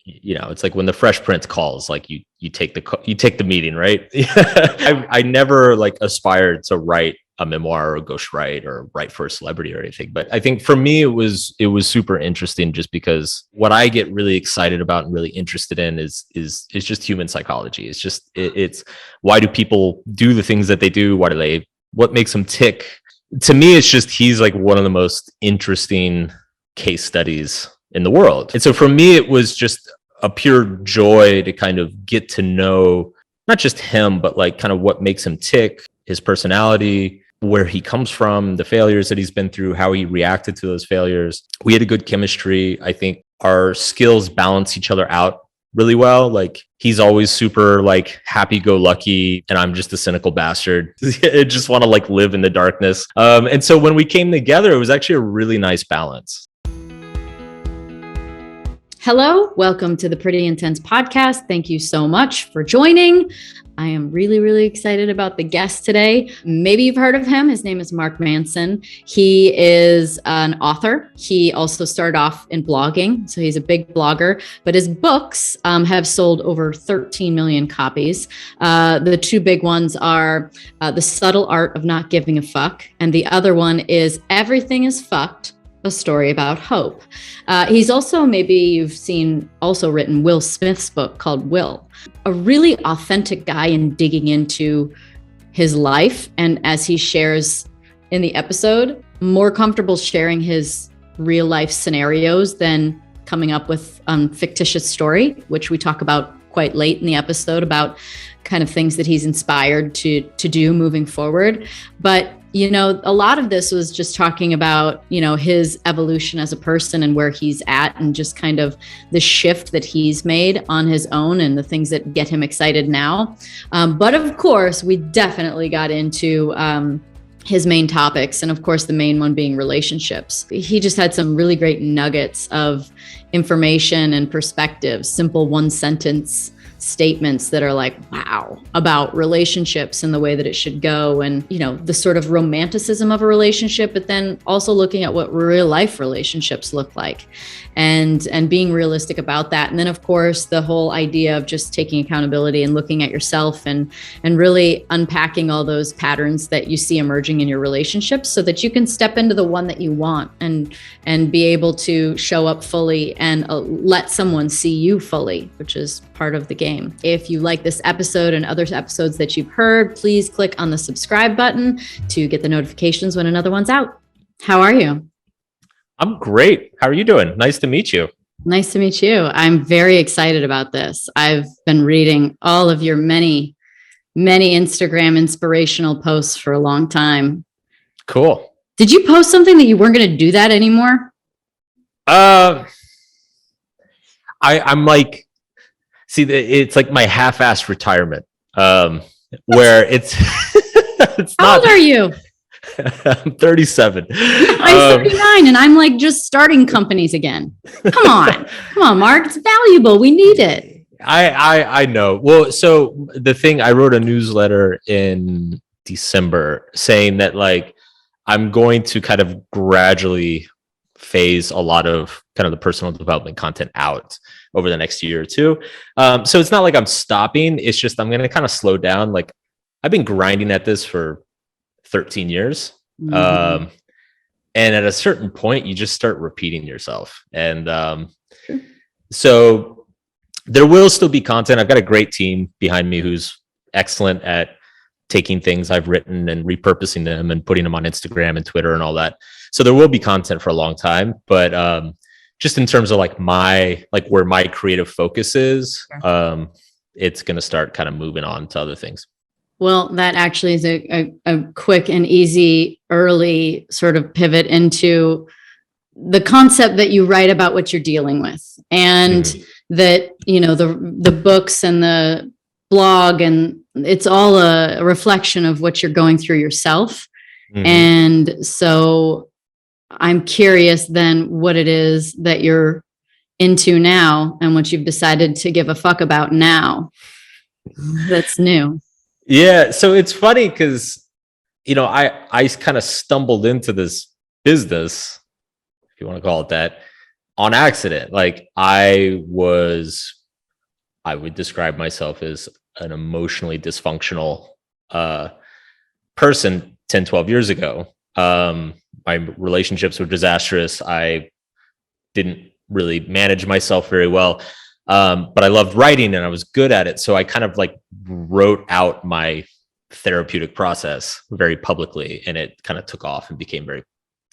it's like when the Fresh Prince calls, like you take the meeting, right? I never like aspired to write a memoir or ghostwrite or write for a celebrity or anything. But I think for me, it was super interesting just because what I get really excited about and really interested in is just human psychology. It's why do people do the things that they do? What makes them tick? To me, it's just, he's like one of the most interesting case studies in the world. And so for me, it was just a pure joy to kind of get to know not just him, but like kind of what makes him tick, his personality, where he comes from, the failures that he's been through, how he reacted to those failures. We had a good chemistry. I think our skills balance each other out really well. Like, he's always super like happy-go-lucky, and I'm just a cynical bastard. I just want to like live in the darkness. And so when we came together, it was actually a really nice balance. Hello, welcome to the Pretty Intense podcast. Thank you so much for joining. I am really, really excited about the guest today. Maybe you've heard of him. His name is Mark Manson. He is an author. He also started off in blogging, so he's a big blogger, but his books have sold over 13 million copies. The two big ones are The Subtle Art of Not Giving a Fuck, and the other one is Everything is Fucked, a story about hope. He's also, maybe you've seen, also written Will Smith's book called Will, a really authentic guy in digging into his life. And as he shares in the episode, more comfortable sharing his real life scenarios than coming up with fictitious story, which we talk about quite late in the episode about kind of things that he's inspired to do moving forward. But a lot of this was just talking about, his evolution as a person and where he's at, and just kind of the shift that he's made on his own and the things that get him excited now. But of course, we definitely got into his main topics. And of course, the main one being relationships. He just had some really great nuggets of information and perspectives, simple one sentence statements that are like, wow, about relationships and the way that it should go, and the sort of romanticism of a relationship, but then also looking at what real life relationships look like, and being realistic about that. And then of course the whole idea of just taking accountability and looking at yourself and really unpacking all those patterns that you see emerging in your relationships, so that you can step into the one that you want and be able to show up fully and let someone see you fully, which is part of the game. If you like this episode and other episodes that you've heard, please click on the subscribe button to get the notifications when another one's out. How are you? I'm great. How are you doing? Nice to meet you. Nice to meet you. I'm very excited about this. I've been reading all of your many, many Instagram inspirational posts for a long time. Cool. Did you post something that you weren't going to do that anymore? I'm like, see, it's like my half-assed retirement, where it's How old are you? I'm 37. I'm 39, and I'm like just starting companies again. Come on, Mark. It's valuable. We need it. I know. Well, so the thing, I wrote a newsletter in December saying that like I'm going to kind of gradually phase a lot of kind of the personal development content out over the next year or two. So it's not like I'm stopping. It's just I'm going to kind of slow down. Like, I've been grinding at this for 13 years. And at a certain point, you just start repeating yourself. And so there will still be content. I've got a great team behind me who's excellent at taking things I've written and repurposing them and putting them on Instagram and Twitter and all that. So there will be content for a long time, but just in terms of like where my creative focus is, it's going to start kind of moving on to other things. Well, that actually is a quick and easy early sort of pivot into the concept that you write about what you're dealing with, and that, the books and the blog, and it's all a reflection of what you're going through yourself. And so I'm curious then what it is that you're into now and what you've decided to give a fuck about now that's new. Yeah. So it's funny because, I kind of stumbled into this business, if you want to call it that, on accident. Like I would describe myself as an emotionally dysfunctional person 10, 12 years ago. My relationships were disastrous. I didn't really manage myself very well. But I loved writing and I was good at it. So I kind of like wrote out my therapeutic process very publicly, and it kind of took off and became very,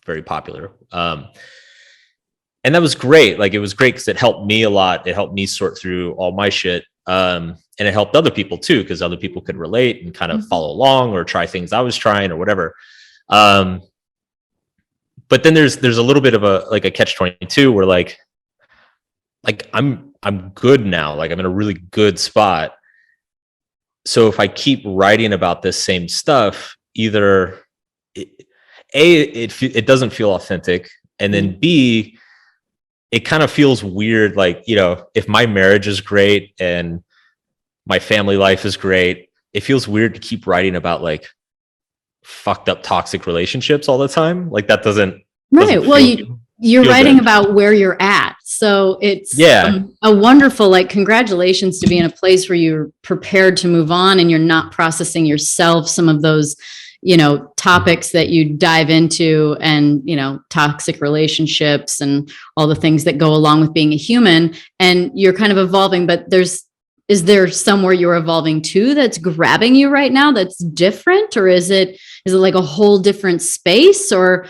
very popular. And that was great. Like, it was great because it helped me a lot. It helped me sort through all my shit. And it helped other people too, because other people could relate and kind of follow along or try things I was trying or whatever. But then there's a little bit of a catch-22 where like I'm good now. Like, I'm in a really good spot. So if I keep writing about this same stuff, either it doesn't feel authentic, and then B, it kind of feels weird. Like, you know, if my marriage is great and my family life is great, it feels weird to keep writing about like fucked up toxic relationships all the time. Like, that doesn't right. Well, you're writing about where you're at. So it's a wonderful, like, congratulations to be in a place where you're prepared to move on and you're not processing yourself some of those, you know, topics that you dive into, and, you know, toxic relationships and all the things that go along with being a human. And you're kind of evolving, but is there somewhere you're evolving to that's grabbing you right now that's different? Or is it like a whole different space, or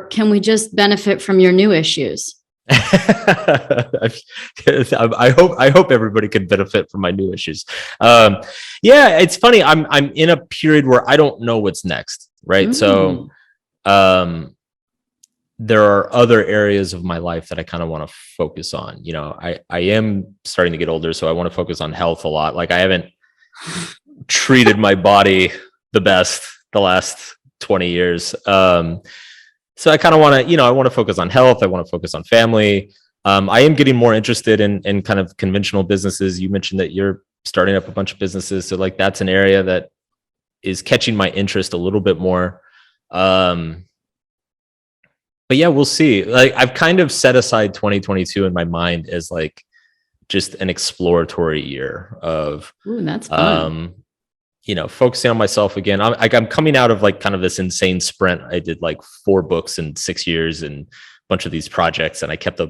can we just benefit from your new issues? I hope everybody can benefit from my new issues. Yeah, it's funny. I'm in a period where I don't know what's next. Right. So, there are other areas of my life that I kind of want to focus on. You know, I am starting to get older, so I want to focus on health a lot. Like, I haven't treated my body the best the last 20 years. So I kind of want to, you know, I want to focus on health. I want to focus on family. I am getting more interested in kind of conventional businesses. You mentioned that you're starting up a bunch of businesses. So like, that's an area that is catching my interest a little bit more. But yeah, we'll see. Like, I've kind of set aside 2022 in my mind as like just an exploratory year of, that's fun. You know, focusing on myself again. I'm coming out of like kind of this insane sprint. I did like 4 books in 6 years and a bunch of these projects, and I kept the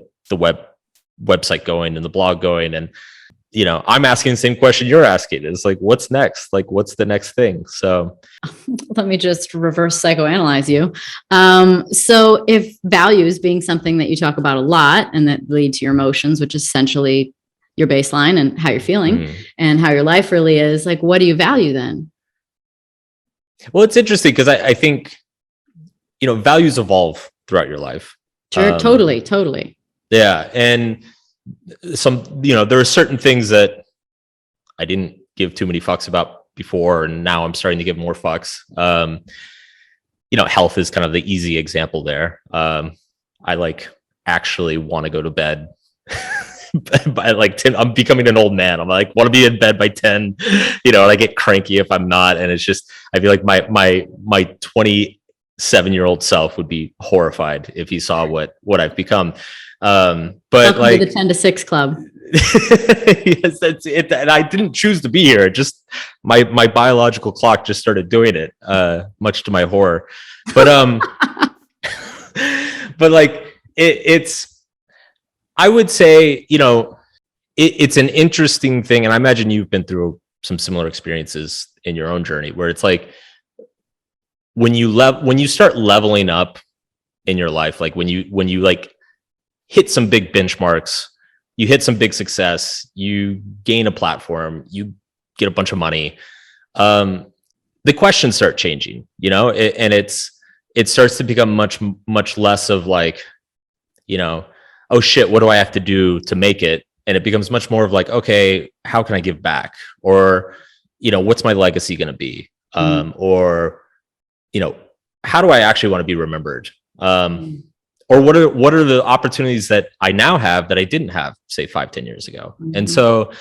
website going and the blog going. And, you know, I'm asking the same question you're asking. It's like, what's next? Like, what's the next thing? So let me just reverse psychoanalyze you. So if values being something that you talk about a lot and that lead to your emotions, which is essentially your baseline and how you're feeling and how your life really is, like, what do you value then? Well, it's interesting because I think, you know, values evolve throughout your life. Sure. Totally. Yeah. And some, you know, there are certain things that I didn't give too many fucks about before, and now I'm starting to give more fucks. You know, health is kind of the easy example there. I like actually want to go to bed by like 10. I'm becoming an old man. I'm like, want to be in bed by 10, you know, and I get cranky if I'm not. And it's just, I feel like my 27-year-old self would be horrified if he saw what I've become. But welcome like to the 10 to 6 club. Yes, that's it. And I didn't choose to be here. Just my biological clock just started doing it, much to my horror. But but like it's, I would say, you know, it's an interesting thing, and I imagine you've been through some similar experiences in your own journey, where it's like when you start leveling up in your life, like when you like hit some big benchmarks, you hit some big success, you gain a platform, you get a bunch of money, the questions start changing, you know, and it starts to become much less of like, you know, oh shit, what do I have to do to make it? And it becomes much more of like, okay, how can I give back? Or, you know, what's my legacy going to be? Or, you know, how do I actually want to be remembered? Or what are the opportunities that I now have that I didn't have, say 5-10 years ago? And so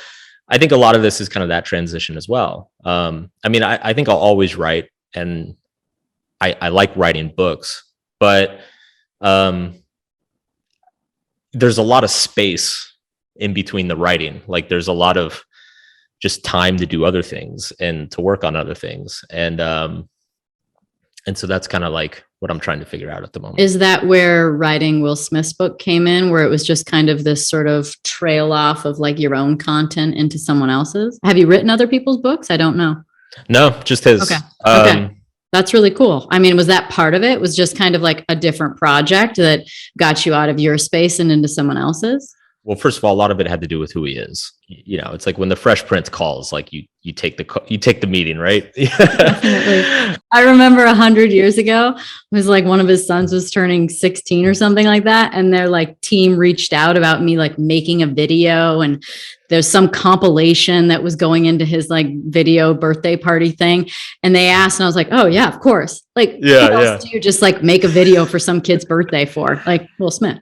I think a lot of this is kind of that transition as well. I mean, I think I'll always write, and I like writing books, but there's a lot of space in between the writing. Like there's a lot of just time to do other things and to work on other things. And so that's kind of like what I'm trying to figure out at the moment. Is that where writing Will Smith's book came in, where it was just kind of this sort of trail off of like your own content into someone else's? Have you written other people's books? I don't know. No, just his. Okay. Okay. That's really cool. I mean, was that part of it? Was just kind of like a different project that got you out of your space and into someone else's? Well, first of all, a lot of it had to do with who he is. You know, it's like when the Fresh Prince calls, like you take the meeting, right? Definitely. I remember 100 years ago, it was like one of his sons was turning 16 or something like that. And their like team reached out about me like making a video, and there's some compilation that was going into his like video birthday party thing. And they asked, and I was like, oh yeah, of course. Like, who else do you just like make a video for some kid's birthday for? Like Will Smith.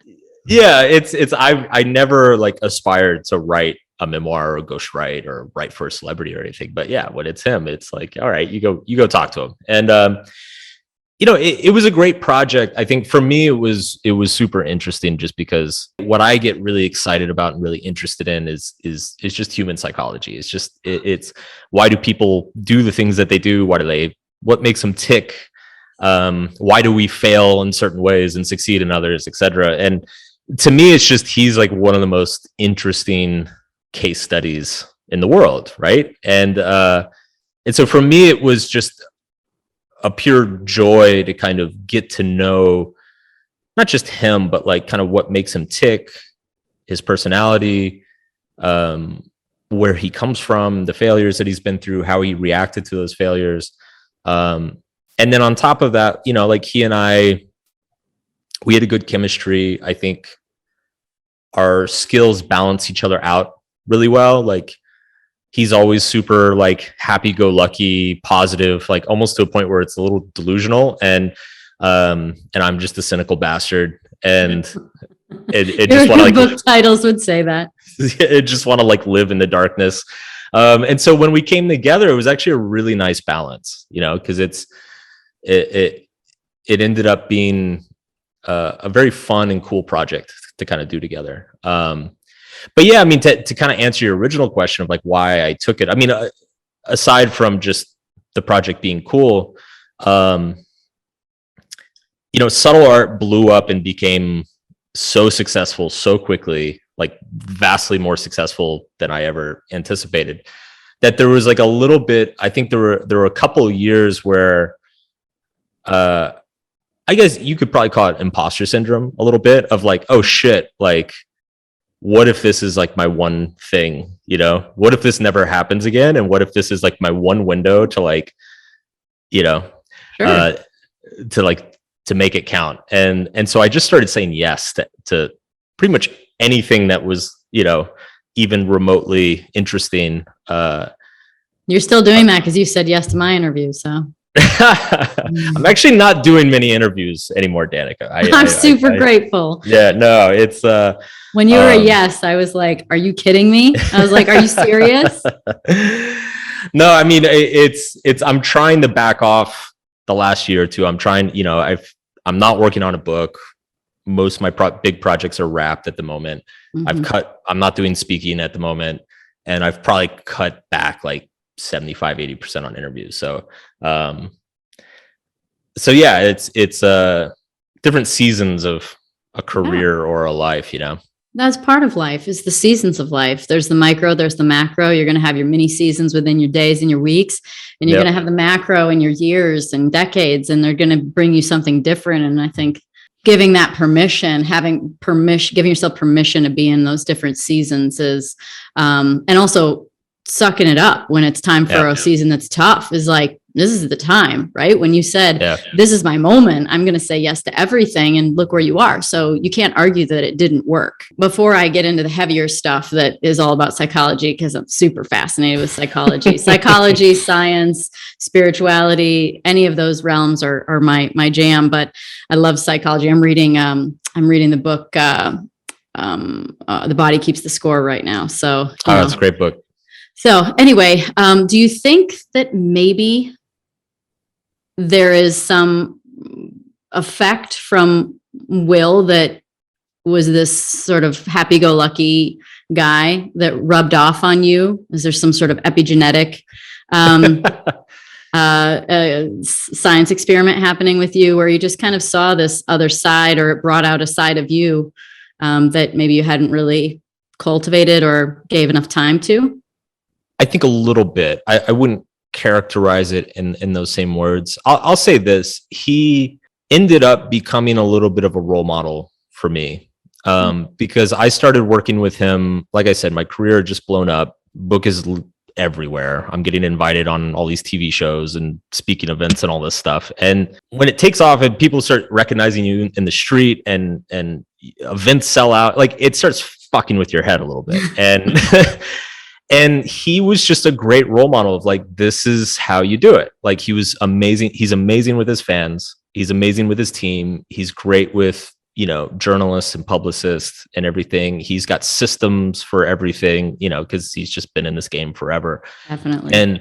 Yeah, I never like aspired to write a memoir or ghostwrite or write for a celebrity or anything. But yeah, when it's him, it's like, all right, you go talk to him. And it was a great project. I think for me, it was super interesting just because what I get really excited about and really interested in is just human psychology. It's why do people do the things that they do? What makes them tick? Why do we fail in certain ways and succeed in others, et cetera? And to me, it's just, he's like one of the most interesting case studies in the world. Right. And so for me, it was just a pure joy to kind of get to know not just him, but like kind of what makes him tick, his personality, where he comes from, the failures that he's been through, how he reacted to those failures. And then on top of that, you know, like he and I, we had a good chemistry. I think our skills balance each other out really well. Like he's always super like happy-go-lucky, positive, like almost to a point where it's a little delusional. And I'm just a cynical bastard. And it just want to like book titles would say that. It just want to like live in the darkness. And so when we came together, it was actually a really nice balance, you know, because it ended up being a very fun and cool project to kind of do together. But yeah, I mean, to kind of answer your original question of like why I took it, I mean, aside from just the project being cool, you know, Subtle Art blew up and became so successful so quickly, like vastly more successful than I ever anticipated, that there was like a little bit, I think there were a couple of years where I guess you could probably call it imposter syndrome a little bit of like, oh shit, like what if this is like my one thing, you know, what if this never happens again? And what if this is like my one window to like, you know, sure. to make it count. And so I just started saying yes to pretty much anything that was, you know, even remotely interesting. You're still doing that because you said yes to my interview. So I'm actually not doing many interviews anymore, Danica. I'm super grateful. Yeah, no, it's when you were a yes, I was like, are you kidding me? I was like, are you serious? No, I mean, it's I'm trying to back off the last year or two. I'm trying, you know, I'm not working on a book. Most of my big projects are wrapped at the moment. Mm-hmm. I'm not doing speaking at the moment, and I've probably cut back like 75-80% on interviews. So yeah, it's different seasons of a career or a life, you know. That's part of life, is the seasons of life. There's the micro, there's the macro. You're going to have your mini seasons within your days and your weeks, and you're going to have the macro in your years and decades, and they're going to bring you something different. And I think giving that permission, giving yourself permission to be in those different seasons is, and also sucking it up when it's time for a season that's tough is like, this is the time, right? When you said, this is my moment, I'm going to say yes to everything, and look where you are. So you can't argue that it didn't work. Before I get into the heavier stuff that is all about psychology, because I'm super fascinated with psychology, science, spirituality, any of those realms are my jam, but I love psychology. I'm reading the book, The Body Keeps the Score right now. So, that's a great book. So anyway, do you think that maybe there is some effect from Will that was this sort of happy-go-lucky guy that rubbed off on you? Is there some sort of epigenetic science experiment happening with you where you just kind of saw this other side, or it brought out a side of you that maybe you hadn't really cultivated or gave enough time to? I think a little bit. I wouldn't characterize it in those same words. I'll say this. He ended up becoming a little bit of a role model for me because I started working with him. Like I said, my career had just blown up. Book is everywhere. I'm getting invited on all these TV shows and speaking events and all this stuff. And when it takes off and people start recognizing you in the street and events sell out, like it starts fucking with your head a little bit. And and he was just a great role model of like, this is how you do it. Like he was amazing. He's amazing with his fans. He's amazing with his team. He's great with, journalists and publicists and everything. He's got systems for everything, because he's just been in this game forever. Definitely.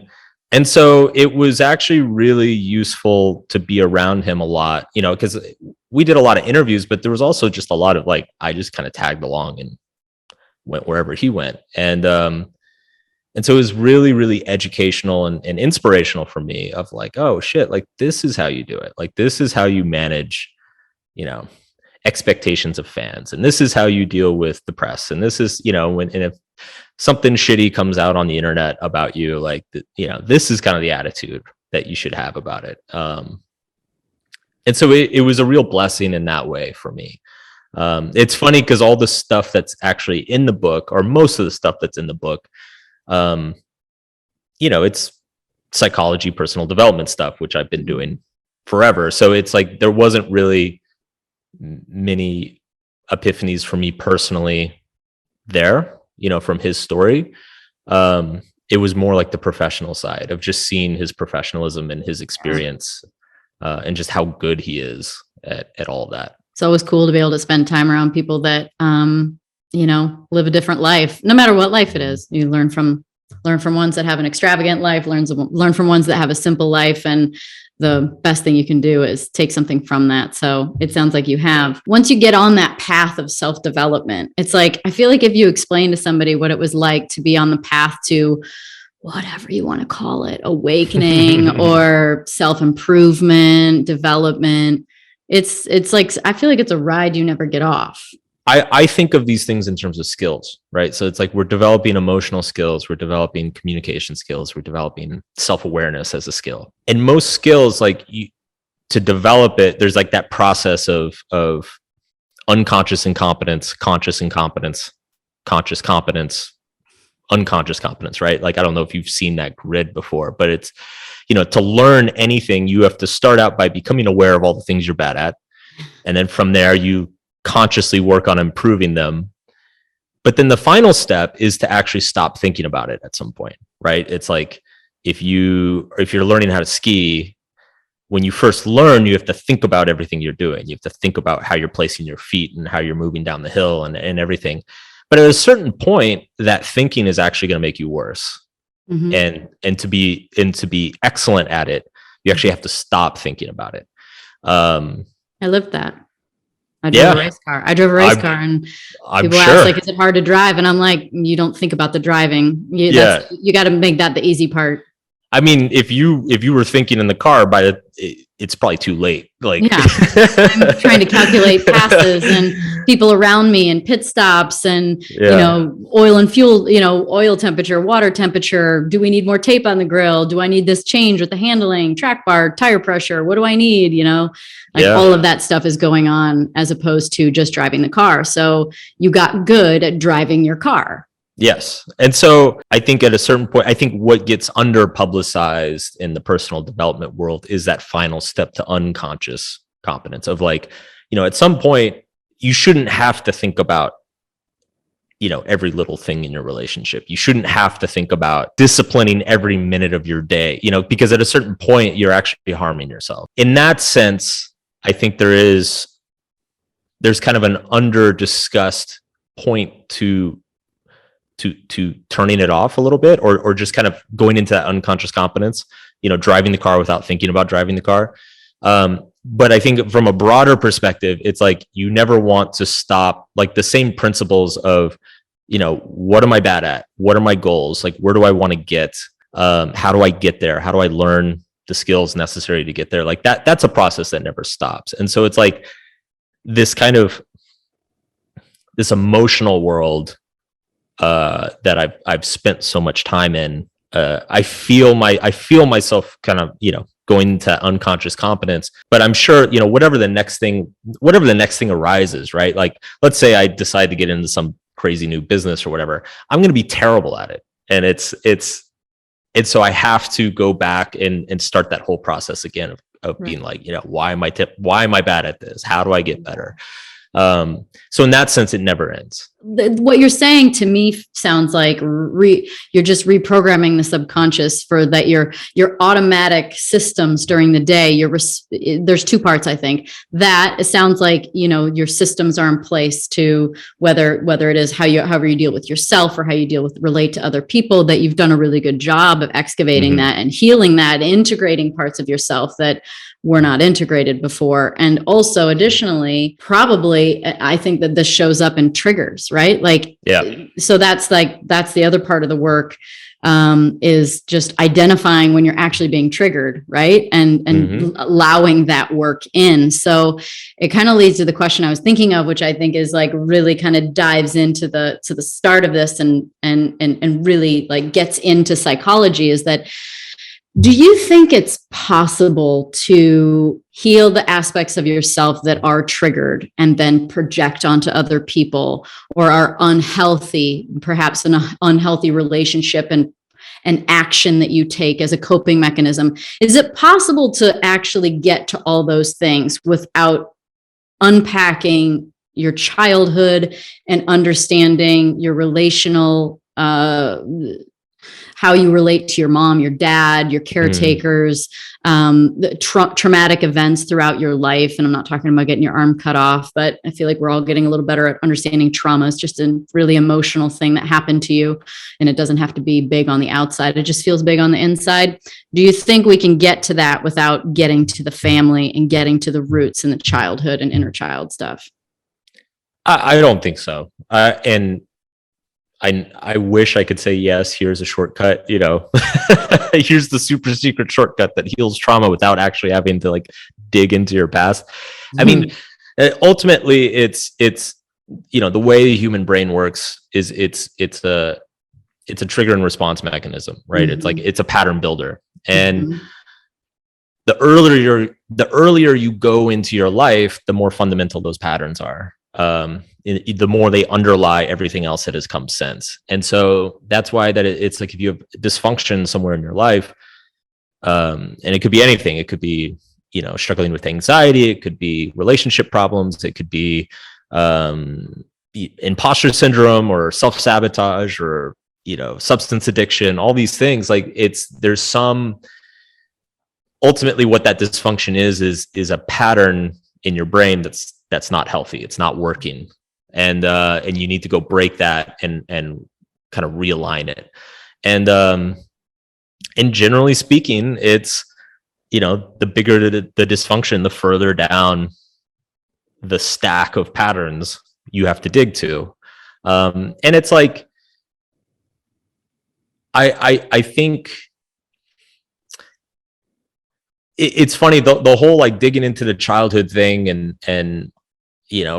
And so it was actually really useful to be around him a lot, because we did a lot of interviews, but there was also just a lot of like, I just kind of tagged along and went wherever he went. And so it was really, really educational and inspirational for me of like, oh shit, like this is how you do it. Like, this is how you manage, expectations of fans. And this is how you deal with the press. And this is, and if something shitty comes out on the internet about you, like, this is kind of the attitude that you should have about it. And so it was a real blessing in that way for me. It's funny because all the stuff that's actually in the book, or most of the stuff that's in the book, it's psychology, personal development stuff, which I've been doing forever. So it's like, there wasn't really many epiphanies for me personally there, from his story. It was more like the professional side of just seeing his professionalism and his experience, and just how good he is at all that. It's always cool to be able to spend time around people that, live a different life, no matter what life it is. You learn from ones that have an extravagant life, learn from ones that have a simple life. And the best thing you can do is take something from that. So it sounds like you have. Once you get on that path of self-development, it's like, I feel like if you explain to somebody what it was like to be on the path to whatever you want to call it, awakening or self-improvement, development, it's like, I feel like it's a ride you never get off. I think of these things in terms of skills, right? So it's like we're developing emotional skills, we're developing communication skills, we're developing self-awareness as a skill. And most skills, like to develop it, there's like that process of unconscious incompetence, conscious incompetence, conscious competence, unconscious competence, right? Like, I don't know if you've seen that grid before, but it's, to learn anything, you have to start out by becoming aware of all the things you're bad at. And then from there, you consciously work on improving them. But then the final step is to actually stop thinking about it at some point, right? It's like if you're learning how to ski, when you first learn, you have to think about everything you're doing. You have to think about how you're placing your feet and how you're moving down the hill and everything. But at a certain point, that thinking is actually going to make you worse. Mm-hmm. And to be excellent at it, you actually have to stop thinking about it. I lived that. I drove a race car. And people ask, like, is it hard to drive? And I'm like, you don't think about the driving. You got to make that the easy part. I mean, if you were thinking in the car, it's probably too late. Like, yeah, I'm trying to calculate passes and people around me and pit stops and, oil and fuel, oil temperature, water temperature. Do we need more tape on the grill? Do I need this change with the handling, track bar, tire pressure? What do I need? All of that stuff is going on as opposed to just driving the car. So you got good at driving your car. Yes. And so I think at a certain point, I think what gets under publicized in the personal development world is that final step to unconscious competence of like, at some point you shouldn't have to think about, every little thing in your relationship. You shouldn't have to think about disciplining every minute of your day, because at a certain point you're actually harming yourself. In that sense, I think there's kind of an under discussed point to turning it off a little bit or just kind of going into that unconscious competence, driving the car without thinking about driving the car. but I think from a broader perspective, it's like you never want to stop, like the same principles of, what am I bad at? What are my goals? Like, where do I want to get? How do I get there? How do I learn the skills necessary to get there? Like that's a process that never stops. And so it's like this kind of this emotional world that I've spent so much time in. I feel myself kind of, going into unconscious competence, but I'm sure, whatever the next thing arises, right? Like, let's say I decide to get into some crazy new business or whatever, I'm going to be terrible at it. And so I have to go back and start that whole process again of being like, why am I bad at this? How do I get better? So in that sense, it never ends. What you're saying to me sounds like you're just reprogramming the subconscious for that your automatic systems during the day. There's two parts, I think. That it sounds like, your systems are in place to whether it is however you deal with yourself or how you relate to other people, that you've done a really good job of excavating that and healing that, integrating parts of yourself that were not integrated before. And also additionally, probably, I think that this shows up in triggers, right? Like, yeah. So that's the other part of the work, is just identifying when you're actually being triggered, right? And allowing that work in. So it kind of leads to the question I was thinking of, which I think is like really kind of dives into the start of this and really like gets into psychology, is that, do you think it's possible to heal the aspects of yourself that are triggered and then project onto other people, or are unhealthy, perhaps an unhealthy relationship and an action that you take as a coping mechanism? Is it possible to actually get to all those things without unpacking your childhood and understanding your relational how you relate to your mom, your dad, your caretakers, the traumatic events throughout your life? And I'm not talking about getting your arm cut off, but I feel like we're all getting a little better at understanding trauma. It's just a really emotional thing that happened to you, and it doesn't have to be big on the outside. It just feels big on the inside. Do you think we can get to that without getting to the family and getting to the roots and the childhood and inner child stuff? I don't think so. And I wish I could say, yes, here's a shortcut, here's the super secret shortcut that heals trauma without actually having to like dig into your past. I mean, ultimately it's, the way the human brain works is it's a trigger and response mechanism, right? It's like, it's a pattern builder. And the earlier you go into your life, the more fundamental those patterns are. The more they underlie everything else that has come since. And so that's why it's like, if you have dysfunction somewhere in your life, and it could be anything, it could be, struggling with anxiety, it could be relationship problems, it could be imposter syndrome or self-sabotage or, substance addiction, all these things. Like there's some, ultimately what that dysfunction is a pattern in your brain that's not healthy. It's not working. And you need to go break that and kind of realign it. And generally speaking, it's, the bigger the dysfunction, the further down the stack of patterns you have to dig to. And it's like, I think it's funny, the whole like digging into the childhood thing and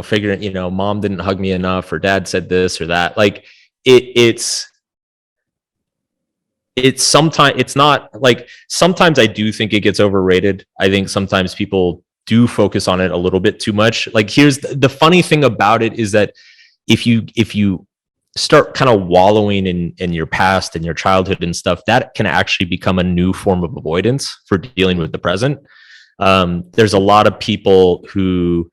figuring, mom didn't hug me enough, or dad said this or that. Like it's sometimes, it's not like, sometimes I do think it gets overrated. I think sometimes people do focus on it a little bit too much. Like, here's the funny thing about it is that if you start kind of wallowing in your past and your childhood and stuff, that can actually become a new form of avoidance for dealing with the present. There's a lot of people who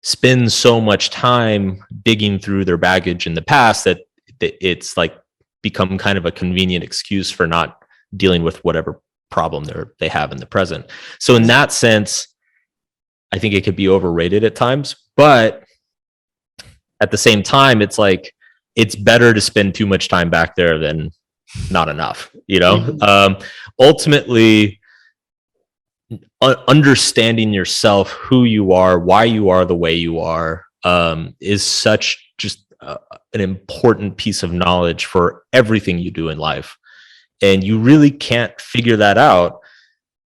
spend so much time digging through their baggage in the past that it's like become kind of a convenient excuse for not dealing with whatever problem they have in the present. So in that sense, I think it could be overrated at times, but at the same time, it's like, it's better to spend too much time back there than not enough, Ultimately, understanding yourself, who you are, why you are the way you are, is such just an important piece of knowledge for everything you do in life. And you really can't figure that out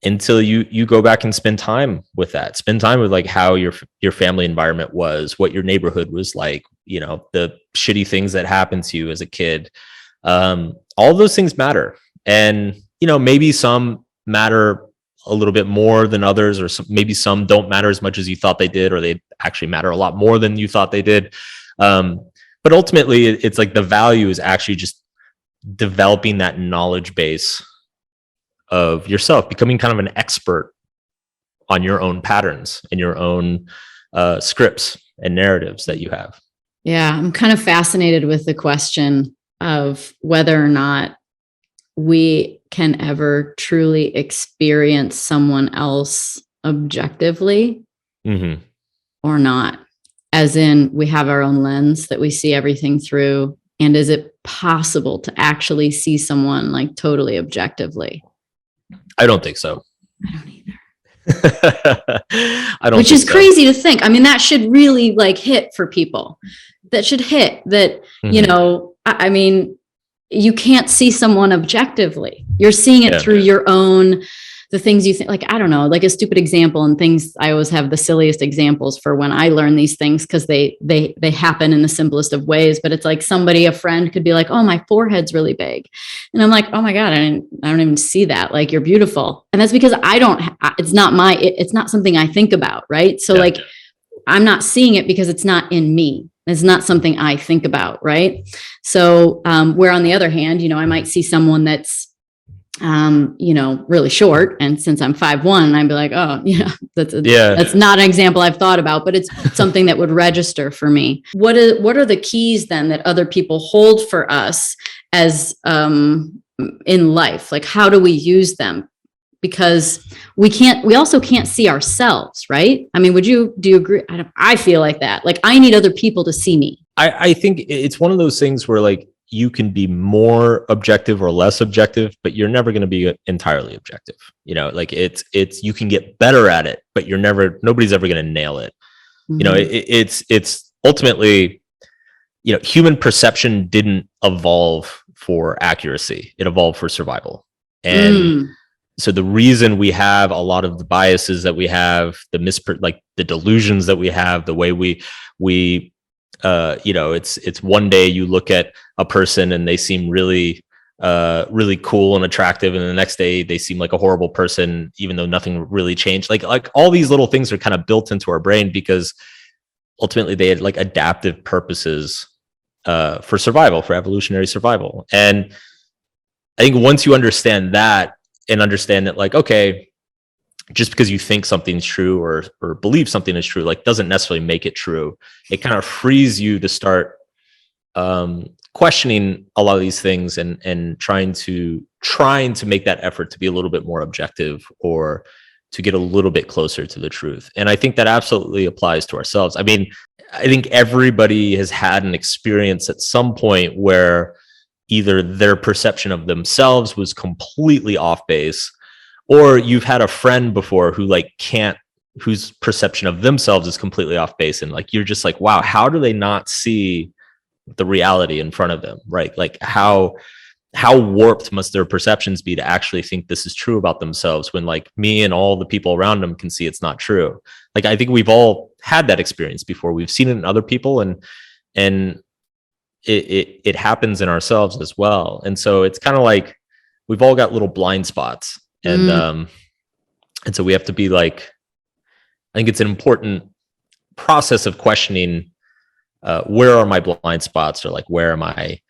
until you go back and spend time with that. Spend time with like how your family environment was, what your neighborhood was like, you know, the shitty things that happened to you as a kid. All those things matter. And, you know, maybe some matter a little bit more than others, or maybe some don't matter as much as you thought they did, or they actually matter a lot more than you thought they did. But ultimately, it's like the value is actually just developing that knowledge base of yourself, becoming kind of an expert on your own patterns and your own scripts and narratives that you have. Yeah, I'm kind of fascinated with the question of whether or not we can ever truly experience someone else objectively or not. As in, we have our own lens that we see everything through. And is it possible to actually see someone like totally objectively? I don't think so. I don't either. I don't. Which is crazy to think. I mean, that should really like hit for people. That should hit that, you know, I mean, you can't see someone objectively. You're seeing it through your own, the things you think, like, I don't know, like a stupid example, and things. I always have the silliest examples for when I learn these things, because they happen in the simplest of ways. But it's like a friend could be like, oh, my forehead's really big. And I'm like, oh my God, I don't even see that. Like, you're beautiful. And that's because it's not something I think about. Right. So like, I'm not seeing it because it's not in me. It's not something I think about. Right. So, where on the other hand, you know, I might see someone that's, you know, really short. And since I'm 5'1", I'd be like, oh, yeah, that's not an example I've thought about, but it's something that would register for me. What are the keys then that other people hold for us as, in life? Like, how do we use them? Because we also can't see ourselves, right? I mean, do you agree? I feel like that. Like, I need other people to see me. I think it's one of those things where like, you can be more objective or less objective, but you're never going to be entirely objective. You know, like it's, you can get better at it, but nobody's ever going to nail it. You know, it's ultimately, you know, human perception didn't evolve for accuracy. It evolved for survival. And so the reason we have a lot of the biases that we have, the delusions that we have, the way we you know, it's one day you look at a person and they seem really cool and attractive, and the next day they seem like a horrible person, even though nothing really changed. Like all these little things are kind of built into our brain because ultimately they had like adaptive purposes for survival, for evolutionary survival. And I think once you understand that and understand that, like, okay, just because you think something's true or believe something is true, like, doesn't necessarily make it true. It kind of frees you to start questioning a lot of these things and trying to make that effort to be a little bit more objective, or to get a little bit closer to the truth. And I think that absolutely applies to ourselves. I mean, I think everybody has had an experience at some point where either their perception of themselves was completely off base, or you've had a friend before whose perception of themselves is completely off base. And like, you're just like, wow, how do they not see the reality in front of them? Right. Like how warped must their perceptions be to actually think this is true about themselves, when like me and all the people around them can see it's not true. Like, I think we've all had that experience before. We've seen it in other people, and it happens in ourselves as well. And so it's kind of like, we've all got little blind spots. And so we have to be like, I think it's an important process of questioning, where are my blind spots, or like, where am I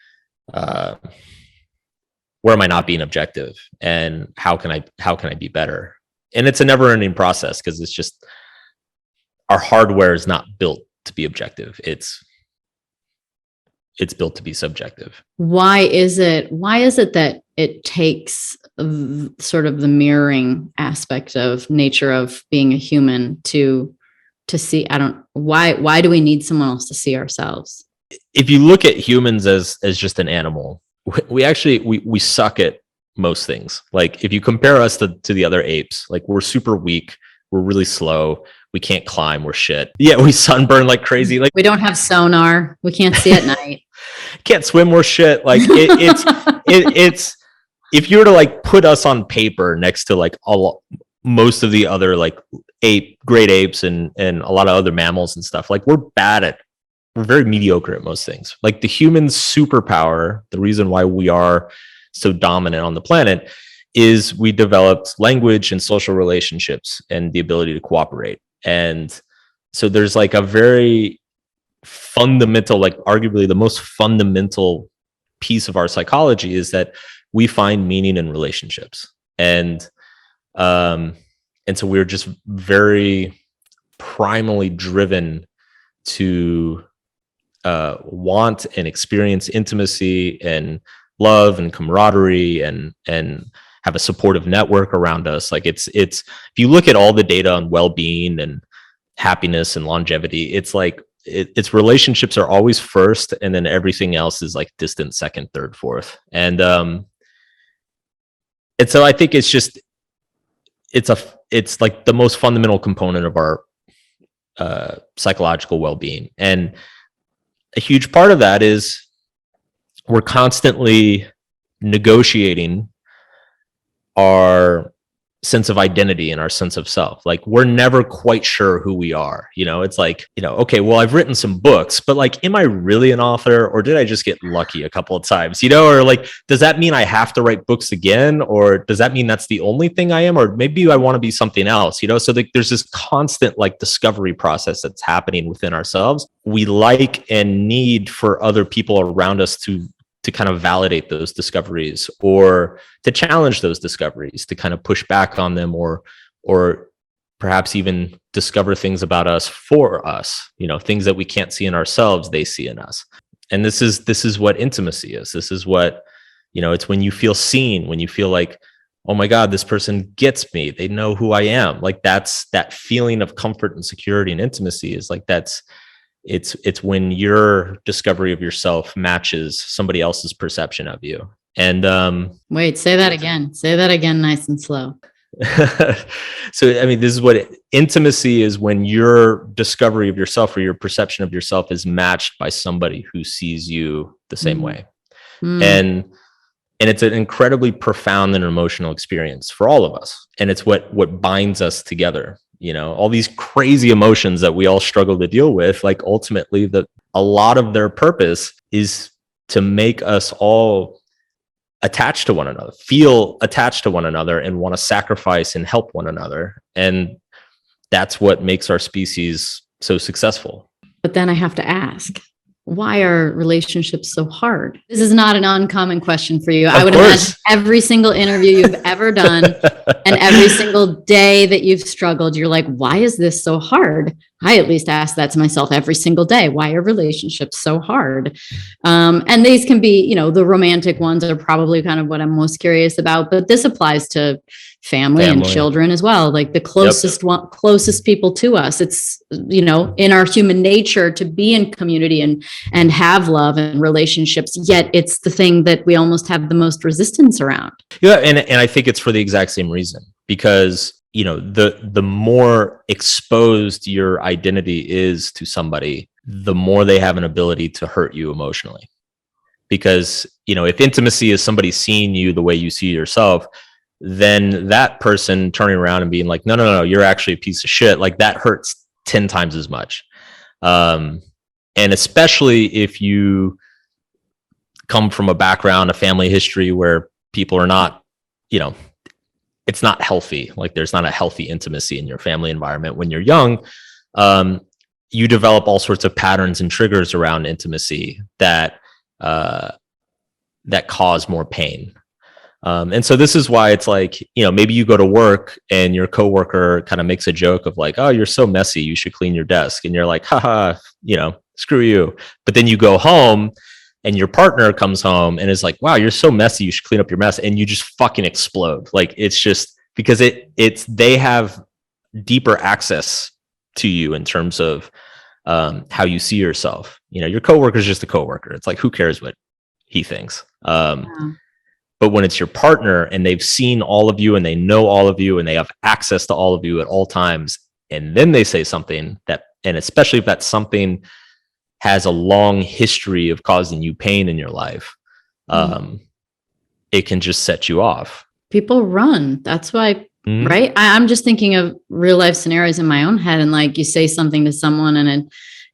not being objective, and how can I be better? And it's a never ending process, because it's just, our hardware is not built to be objective. It's built to be subjective. Why is it that it takes sort of the mirroring aspect of nature of being a human to see? Why do we need someone else to see ourselves? If you look at humans as just an animal, we suck at most things. Like if you compare us to the other apes, like we're super weak, we're really slow, we can't climb, we're shit. Yeah, we sunburn like crazy. Like we don't have sonar, we can't see at night. Can't swim, we're shit. Like it's if you were to like put us on paper next to like most of the other like great apes and a lot of other mammals and stuff, like we're very mediocre at most things. Like the human superpower, the reason why we are so dominant on the planet is we developed language and social relationships and the ability to cooperate. And so there's like a very fundamental, like arguably the most fundamental piece of our psychology is that we find meaning in relationships. And so we're just very primally driven to want and experience intimacy and love and camaraderie and have a supportive network around us. Like it's if you look at all the data on well-being and happiness and longevity, it's like its relationships are always first, and then everything else is like distant second, third, fourth. And so I think it's like the most fundamental component of our psychological well-being. And a huge part of that is we're constantly negotiating our sense of identity and our sense of self. Like we're never quite sure who we are. It's like, okay, well, I've written some books, but like, am I really an author, or did I just get lucky a couple of times, or like, does that mean I have to write books again? Or does that mean that's the only thing I am? Or maybe I want to be something else, so like, there's this constant like discovery process that's happening within ourselves. We like and need for other people around us to kind of validate those discoveries, or to challenge those discoveries, to kind of push back on them, or perhaps even discover things about us for us, things that we can't see in ourselves, they see in us. And this is what intimacy is. This is what, it's when you feel seen, when you feel like, oh my God, this person gets me. They know who I am. Like that feeling of comfort and security and intimacy is like, it's when your discovery of yourself matches somebody else's perception of you. And wait, say that again nice and slow. So I mean, this is what intimacy is: when your discovery of yourself or your perception of yourself is matched by somebody who sees you the same way. And it's an incredibly profound and emotional experience for all of us, and it's what binds us together. All these crazy emotions that we all struggle to deal with, like ultimately a lot of their purpose is to make us all attached to one another, feel attached to one another, and want to sacrifice and help one another. And that's what makes our species so successful. But then I have to ask, why are relationships so hard? This is not an uncommon question for you. I would imagine every single interview you've ever done and every single day that you've struggled, you're like, why is this so hard? I at least ask that to myself every single day. Why are relationships so hard? And these can be, the romantic ones are probably kind of what I'm most curious about, but this applies to family and children as well. Like the closest people to us. It's, in our human nature to be in community and have love and relationships, yet it's the thing that we almost have the most resistance around. Yeah. And I think it's for the exact same reason, because the more exposed your identity is to somebody, the more they have an ability to hurt you emotionally. Because, if intimacy is somebody seeing you the way you see yourself, then that person turning around and being like, no, you're actually a piece of shit. Like that hurts 10 times as much. And especially if you come from a background, a family history where people are not, it's not healthy. Like there's not a healthy intimacy in your family environment. When you're young, you develop all sorts of patterns and triggers around intimacy that cause more pain. And so this is why it's like, maybe you go to work and your coworker kind of makes a joke of like, oh, you're so messy, you should clean your desk. And you're like, haha, screw you. But then you go home and your partner comes home and is like, wow, you're so messy, you should clean up your mess. And you just fucking explode. Like, it's just because they have deeper access to you in terms of how you see yourself. Your coworker is just a coworker. It's like, who cares what he thinks? But when it's your partner and they've seen all of you and they know all of you and they have access to all of you at all times, and then they say something that, and especially if that something has a long history of causing you pain in your life, it can just set you off. People run. That's why, right? I'm just thinking of real life scenarios in my own head, and like you say something to someone and it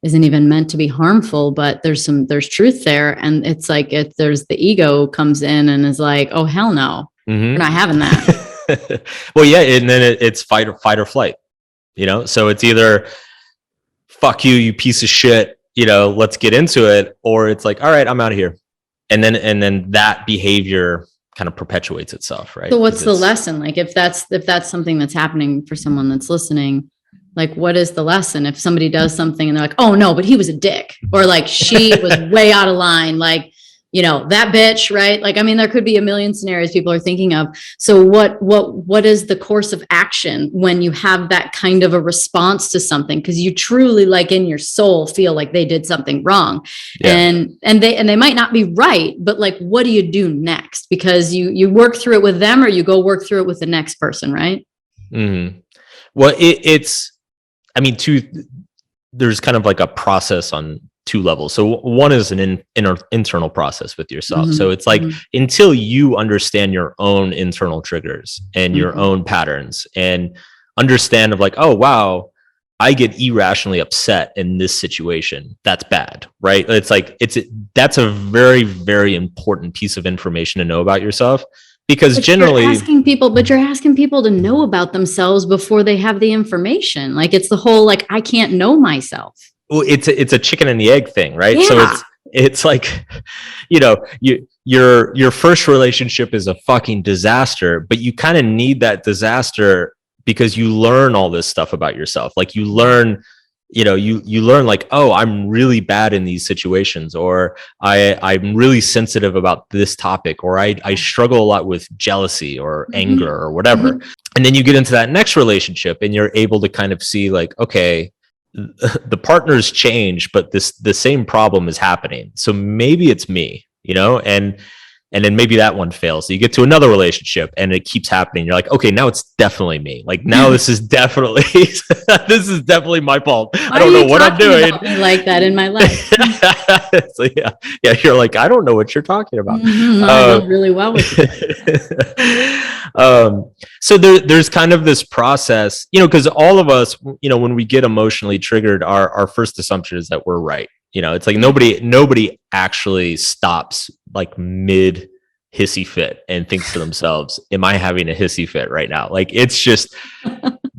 isn't even meant to be harmful, but there's truth there. And it's like, there's the ego comes in and is like, oh, hell no, we're not having that. Well, yeah. And then it's fight or flight, so it's either fuck you, you piece of shit, let's get into it. Or it's like, all right, I'm out of here. And then that behavior kind of perpetuates itself. Right. So what's the lesson? Like if that's something that's happening for someone that's listening, like, what is the lesson? If somebody does something and they're like, oh no, but he was a dick, or like she was way out of line, like, that bitch, right? Like, I mean, there could be a million scenarios people are thinking of. So what is the course of action when you have that kind of a response to something? Because you truly, like in your soul, feel like they did something wrong. Yeah. And they might not be right, but like, what do you do next? Because you work through it with them, or you go work through it with the next person, right? Mm-hmm. Well, there's kind of like a process on two levels. So one is an internal process with yourself. So it's like, until you understand your own internal triggers and your own patterns and understand of like, oh, wow, I get irrationally upset in this situation. That's bad, right? It's like, that's a very, very important piece of information to know about yourself. Because generally you're asking people to know about themselves before they have the information. Like it's the whole, like, I can't know myself. Well, it's a chicken and the egg thing, right? Yeah. So it's like, your first relationship is a fucking disaster, but you kind of need that disaster because you learn all this stuff about yourself. Like you learn, you learn like, oh, I'm really bad in these situations, or I'm really sensitive about this topic, or I struggle a lot with jealousy or anger or whatever. And then you get into that next relationship and you're able to kind of see like, okay, the partners change, but the same problem is happening. So maybe it's me, and then maybe that one fails. So you get to another relationship and it keeps happening. You're like, okay, now it's definitely me. Like now this is definitely, my fault. I don't know what I'm doing. Like that in my life. So yeah. You're like, I don't know what you're talking about. I know really well with you. So there's kind of this process, because all of us, when we get emotionally triggered, our first assumption is that we're right. It's like nobody actually stops like mid hissy fit and thinks to themselves, am I having a hissy fit right now? Like, it's just,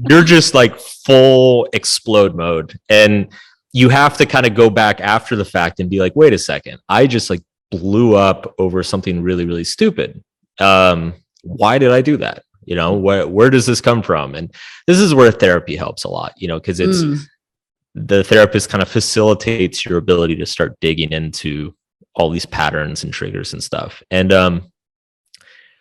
you're just like full explode mode. And you have to kind of go back after the fact and be like, wait a second, I just like blew up over something really, really stupid. Why did I do that? Where does this come from? And this is where therapy helps a lot, because it's, the therapist kind of facilitates your ability to start digging into all these patterns and triggers and stuff. And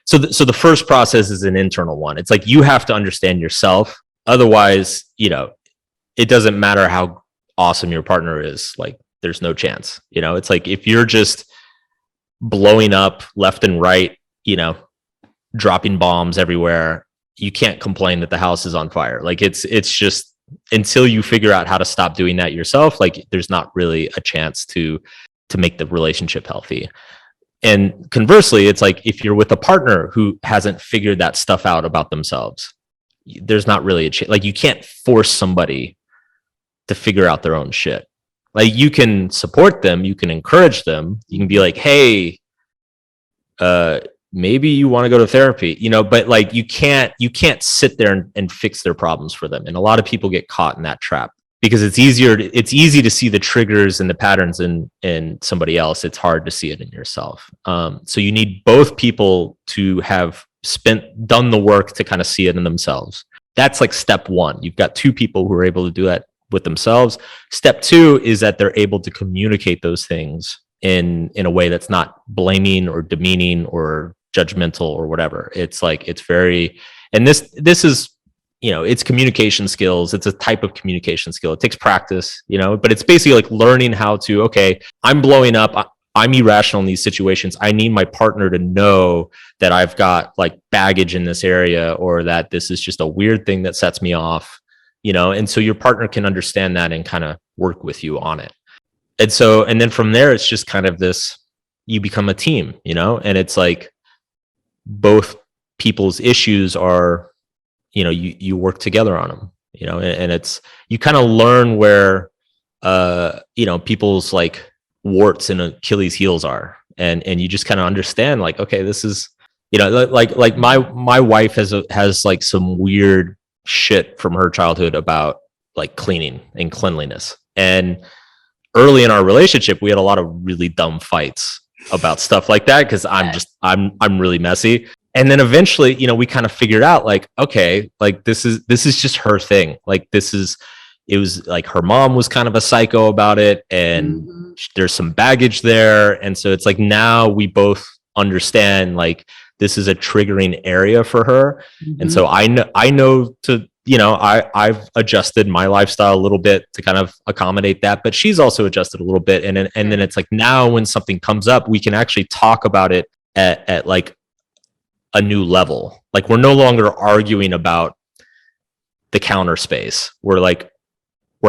so the first process is an internal one. It's like you have to understand yourself. Otherwise, it doesn't matter how awesome your partner is. Like there's no chance. It's like if you're just blowing up left and right, dropping bombs everywhere, you can't complain that the house is on fire. Like it's just, until you figure out how to stop doing that yourself, like there's not really a chance to make the relationship healthy. And conversely, it's like if you're with a partner who hasn't figured that stuff out about themselves, there's not really a chance. Like you can't force somebody to figure out their own shit. Like you can support them, you can encourage them, you can be like, hey, maybe you want to go to therapy, but like you can't sit there and fix their problems for them. And a lot of people get caught in that trap because it's easy to see the triggers and the patterns in somebody else. It's hard to see it in yourself. So you need both people to have done the work to kind of see it in themselves. That's like step one. You've got two people who are able to do that with themselves. Step two is that they're able to communicate those things in a way that's not blaming or demeaning or judgmental or whatever. It's like, it's very, and this is, it's communication skills. It's a type of communication skill. It takes practice, but it's basically like learning how to, okay, I'm blowing up. I'm irrational in these situations. I need my partner to know that I've got like baggage in this area, or that this is just a weird thing that sets me off, and so your partner can understand that and kind of work with you on it. And then from there, it's just kind of this, you become a team, and it's like both people's issues are, you work together on them, and it's, you kind of learn where, people's like warts and Achilles heels are, and you just kind of understand like, okay, this is, like my wife has like some weird shit from her childhood about like cleaning and cleanliness. And early in our relationship, we had a lot of really dumb fights about stuff like that, because I'm really messy. And then eventually, we kind of figured out like, okay, like this is just her thing. Like it was like her mom was kind of a psycho about it, and there's some baggage there. And so it's like, now we both understand like this is a triggering area for her. And so I know to, I've adjusted my lifestyle a little bit to kind of accommodate that, but she's also adjusted a little bit. And then it's like, now when something comes up, we can actually talk about it at like a new level. Like, we're no longer arguing about the counter space. We're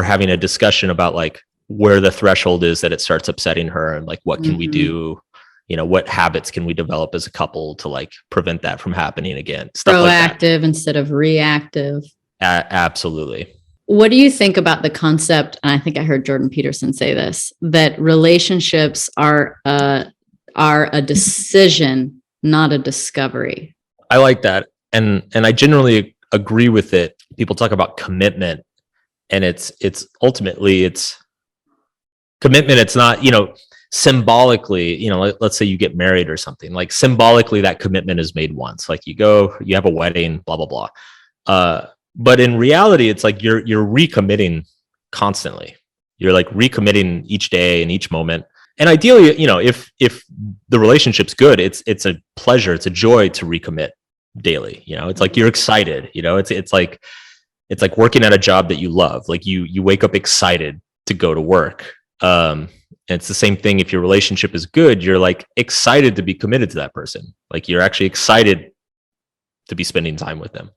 having a discussion about like where the threshold is that it starts upsetting her, and like, what can we do? What habits can we develop as a couple to like prevent that from happening again? Stuff proactive like that. Instead of reactive. Absolutely. What do you think about the concept? And I think I heard Jordan Peterson say this, that relationships are a decision, not a discovery. I like that. And I generally agree with it. People talk about commitment, and it's ultimately commitment. It's not, symbolically, let's say you get married or something, like symbolically that commitment is made once, like you have a wedding, blah, blah, blah. But in reality, it's like you're recommitting constantly. You're like recommitting each day and each moment. And ideally, if the relationship's good, it's a pleasure, it's a joy to recommit daily. It's like you're excited. It's like working at a job that you love. Like you wake up excited to go to work. And it's the same thing. If your relationship is good, you're like excited to be committed to that person. Like you're actually excited to be spending time with them.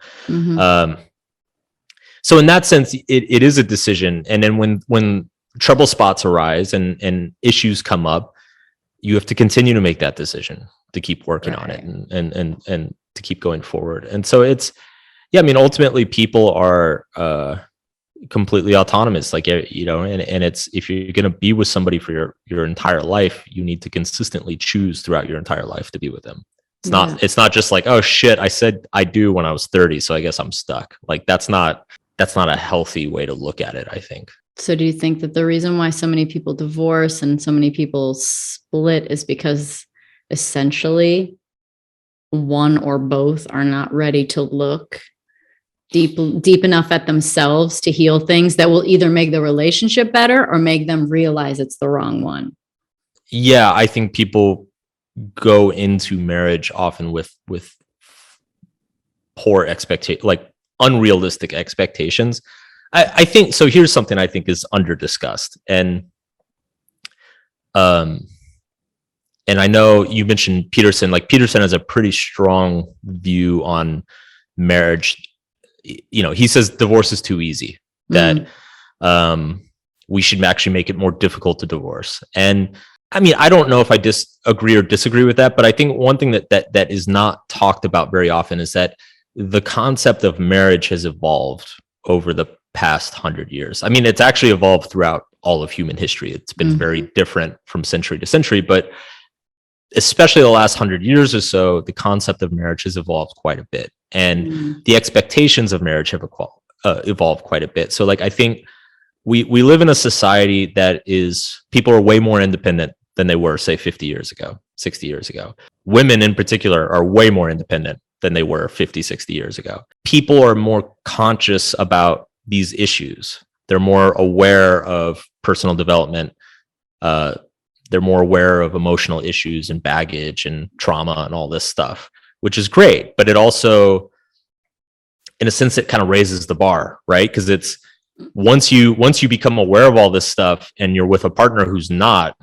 So in that sense, it is a decision. And then when trouble spots arise and issues come up, you have to continue to make that decision to keep working on it and to keep going forward. And so ultimately people are completely autonomous, like, and it's, if you're going to be with somebody for your entire life, you need to consistently choose throughout your entire life to be with them. It's not just like, oh shit, I said I do when I was 30, so I guess I'm stuck. Like that's not a healthy way to look at it, I think. So do you think that the reason why so many people divorce and so many people split is because essentially one or both are not ready to look deep enough at themselves to heal things that will either make the relationship better or make them realize it's the wrong one? Yeah, I think people go into marriage often with poor expectations, like unrealistic expectations. I think so. Here's something I think is under discussed, and I know you mentioned Peterson. Like Peterson has a pretty strong view on marriage. He says divorce is too easy. That we should actually make it more difficult to divorce. And I mean, I don't know if I agree or disagree with that, but I think one thing that is not talked about very often is that the concept of marriage has evolved over the past 100 years. I mean, it's actually evolved throughout all of human history. It's been very different from century to century, but especially the last 100 years or so, the concept of marriage has evolved quite a bit, and the expectations of marriage have evolved quite a bit. So like, I think we live in a society that people are way more independent than they were, say, 50 years ago, 60 years ago. Women in particular are way more independent than they were 50, 60 years ago. People are more conscious about these issues. They're more aware of personal development. They're more aware of emotional issues and baggage and trauma and all this stuff, which is great. But it also, in a sense, it kind of raises the bar, right? Because it's once you become aware of all this stuff and you're with a partner who's not,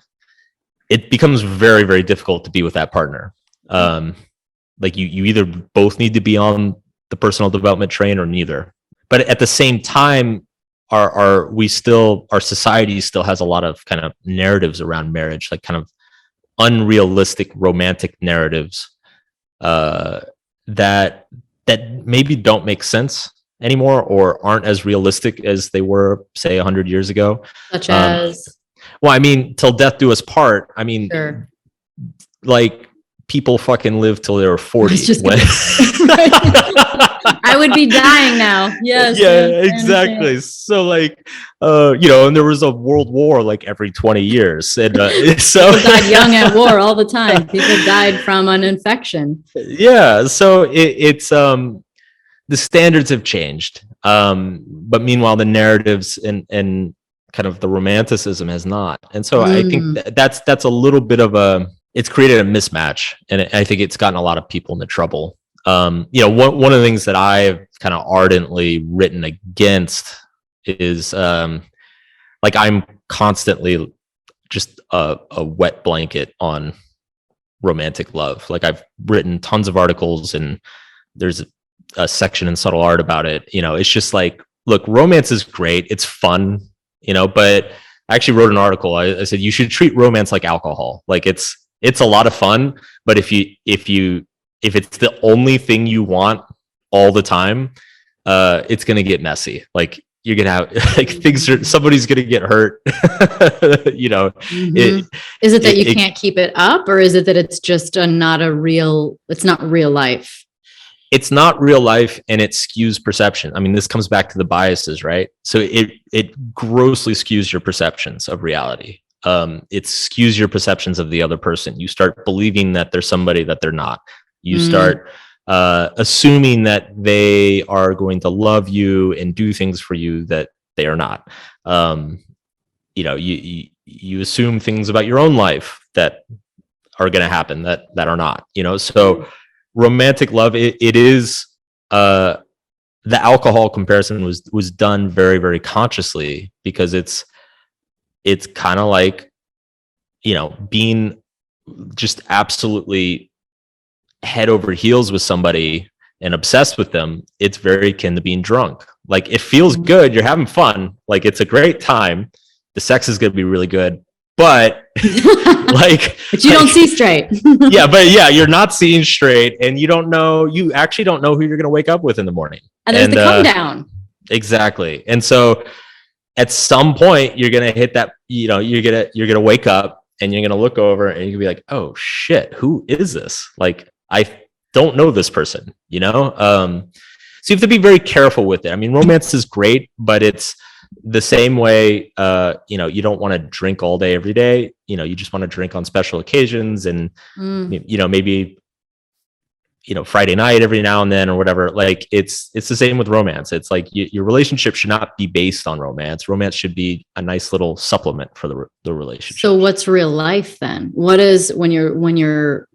it becomes very, very difficult to be with that partner. Like you either both need to be on the personal development train or neither. But at the same time, our society still has a lot of kind of narratives around marriage, like kind of unrealistic romantic narratives that maybe don't make sense anymore or aren't as realistic as they were, say, 100 years ago. Such as? Well, I mean, till death do us part. I mean, sure. Like people fucking live till they were 40. I would be dying now. Yes. Yeah, exactly. So like, and there was a world war like every 20 years. And so people died young at war all the time. People died from an infection. Yeah. So it's the standards have changed. But meanwhile, the narratives and kind of the romanticism has not. And so I think that's a little bit of it's created a mismatch. And I think it's gotten a lot of people into trouble. One of the things that I've kind of ardently written against is like I'm constantly just a wet blanket on romantic love. Like I've written tons of articles and there's a section in Subtle Art about it. It's just like, look, romance is great. It's fun, but I actually wrote an article. I said, you should treat romance like alcohol. Like it's a lot of fun, but if it's the only thing you want all the time, it's going to get messy. Like you're going to have like somebody's going to get hurt. Mm-hmm. Is it that you can't keep it up, or is it that it's just it's not real life? It's not real life, and it skews perception. I mean, this comes back to the biases, right? So it grossly skews your perceptions of reality. It skews your perceptions of the other person. You start believing that they're somebody that they're not. You start assuming that they are going to love you and do things for you that they are not. You assume things about your own life that are going to happen that are not. So romantic love, it is the alcohol comparison was done very, very consciously because it's kind of like being just absolutely head over heels with somebody and obsessed with them. It's very akin to being drunk. Like it feels good, you're having fun, like it's a great time, the sex is going to be really good, but but you don't see straight. You're not seeing straight, and you actually don't know who you're going to wake up with in the morning, and there's the come down. Exactly. And so at some point you're going to hit that, you're going to wake up and you're going to look over and you're going to be like, oh shit, who is this? Like, I don't know this person, So you have to be very careful with it. I mean, romance is great, but it's the same way, you don't want to drink all day, every day. You just want to drink on special occasions and, maybe, Friday night every now and then or whatever. Like it's the same with romance. It's like your relationship should not be based on romance. Romance should be a nice little supplement for the relationship. So what's real life then? What is when you're